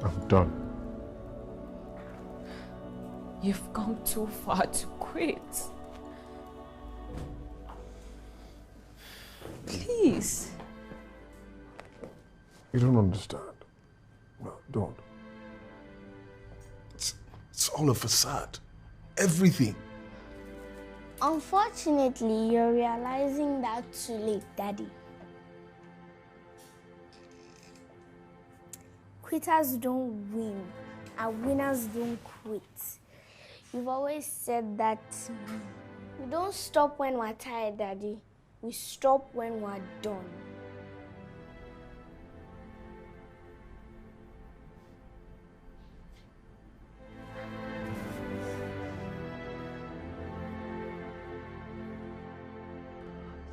I'm done. You've gone too far to quit. Please. You don't understand. No, don't. It's all a facade. Everything. Unfortunately, you're realizing that too late, Daddy. Quitters don't win, and winners don't quit. You've always said that we don't stop when we're tired, Daddy. We stop when we're done.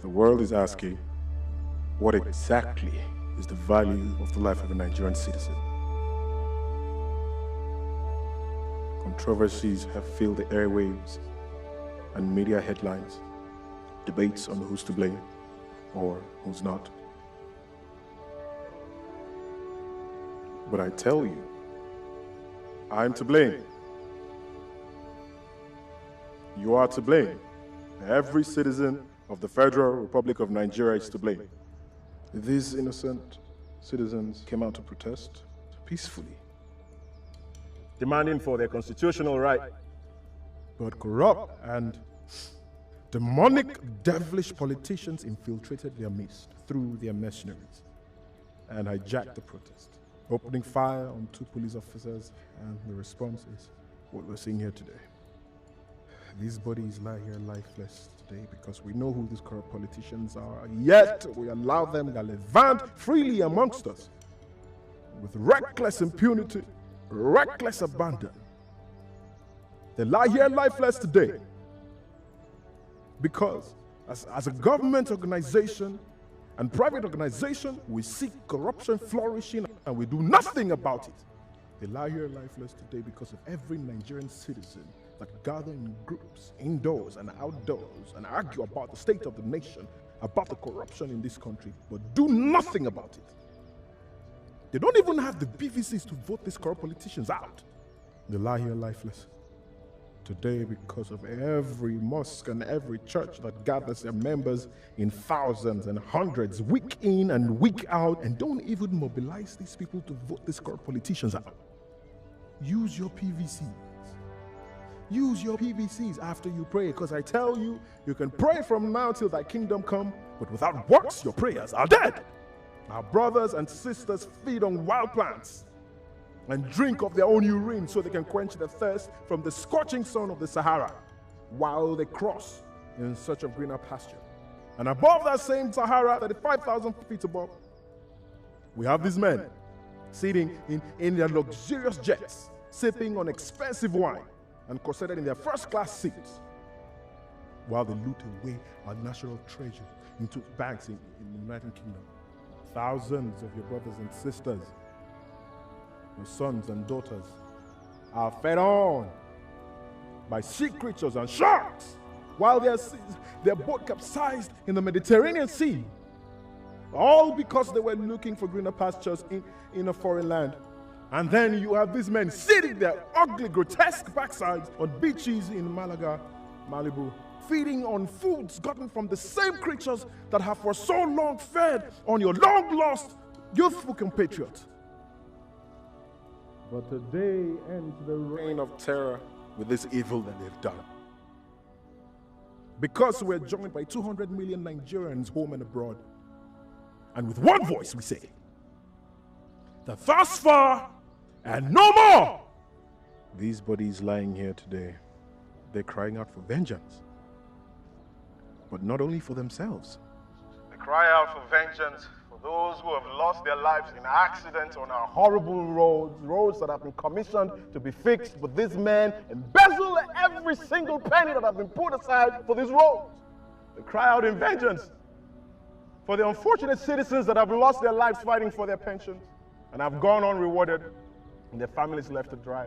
The world is asking, what exactly is the value of the life of a Nigerian citizen? Controversies have filled the airwaves and media headlines, debates on who's to blame or who's not. But I tell you, I'm to blame. You are to blame. Every citizen of the Federal Republic of Nigeria is to blame. These innocent citizens came out to protest peacefully, demanding for their constitutional right. But corrupt and demonic, devilish politicians infiltrated their midst through their mercenaries and hijacked the protest, opening fire on 2 police officers, and the response is what we're seeing here today. These bodies lie here lifeless today because we know who these corrupt politicians are, yet we allow them to gallivant freely amongst us with reckless impunity, reckless abandon. They lie here lifeless today because as a government organization and private organization, we see corruption flourishing and we do nothing about it. They lie here lifeless today because of every Nigerian citizen that gather in groups, indoors and outdoors, and argue about the state of the nation, about the corruption in this country, but do nothing about it. They don't even have the BVCs to vote these corrupt politicians out. They lie here lifeless today because of every mosque and every church that gathers their members in thousands and hundreds, week in and week out, and don't even mobilize these people to vote these corrupt politicians out. Use your PVCs. Use your PVCs after you pray, because I tell you, you can pray from now till thy kingdom come, but without works, your prayers are dead. Our brothers and sisters feed on wild plants and drink of their own urine so they can quench their thirst from the scorching sun of the Sahara while they cross in search of greener pasture. And above that same Sahara, 35,000 feet above, we have these men sitting in their luxurious jets, sipping on expensive wine and corseted in their first-class seats while they loot away our national treasure into banks in the United Kingdom. Thousands of your brothers and sisters, your sons and daughters, are fed on by sea creatures and sharks while their boat capsized in the Mediterranean Sea, all because they were looking for greener pastures in a foreign land. And then you have these men sitting their ugly, grotesque backsides on beaches in Malaga, Malibu, feeding on foods gotten from the same creatures that have for so long fed on your long-lost, youthful compatriots. But today ends the reign of terror with this evil that they've done. Because we're joined by 200 million Nigerians home and abroad. And with one voice we say, that thus far and no more. These bodies lying here today, they're crying out for vengeance. But not only for themselves. They cry out for vengeance for those who have lost their lives in accidents on our horrible roads that have been commissioned to be fixed, but these men embezzle every single penny that have been put aside for these roads. They cry out in vengeance for the unfortunate citizens that have lost their lives fighting for their pensions and have gone unrewarded and their families left to dry.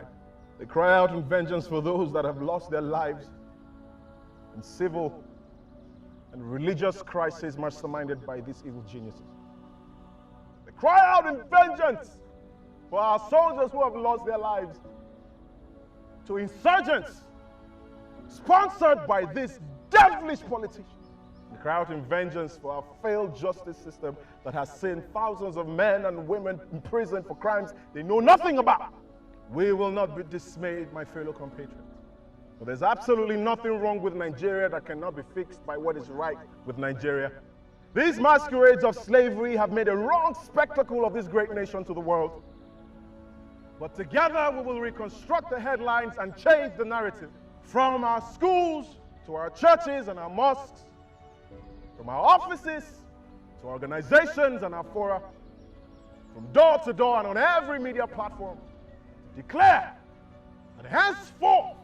They cry out in vengeance for those that have lost their lives in civil and religious crises masterminded by these evil geniuses. They cry out in vengeance for our soldiers who have lost their lives to insurgents sponsored by these devilish politicians. They cry out in vengeance for our failed justice system that has seen thousands of men and women imprisoned for crimes they know nothing about. We will not be dismayed, my fellow compatriots. But there's absolutely nothing wrong with Nigeria that cannot be fixed by what is right with Nigeria. These masquerades of slavery have made a wrong spectacle of this great nation to the world. But together we will reconstruct the headlines and change the narrative. From our schools to our churches and our mosques, from our offices to organizations and our fora, from door to door and on every media platform, declare that henceforth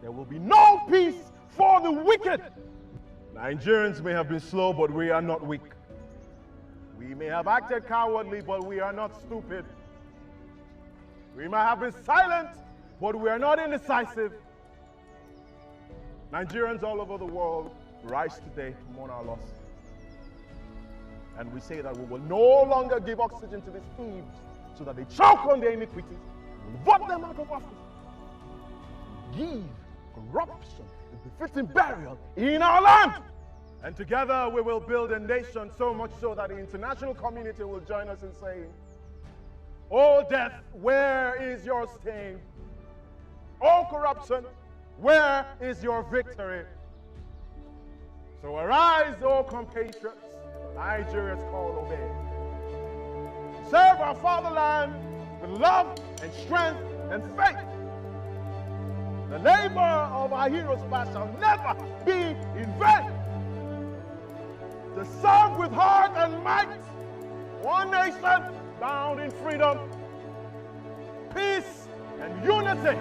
there will be no peace for the wicked. Nigerians may have been slow, but we are not weak. We may have acted cowardly, but we are not stupid. We may have been silent, but we are not indecisive. Nigerians all over the world rise today to mourn our loss. And we say that we will no longer give oxygen to these thieves so that they choke on their iniquities. We will vote them out of office. Give corruption the befitting burial in our land. And together we will build a nation, so much so that the international community will join us in saying, "O death, where is your sting? O corruption, where is your victory?" So arise, O compatriots, Nigeria's call obey. Serve our fatherland with love and strength and faith. The labor of our heroes past shall never be in vain. To serve with heart and might, one nation bound in freedom, peace and unity.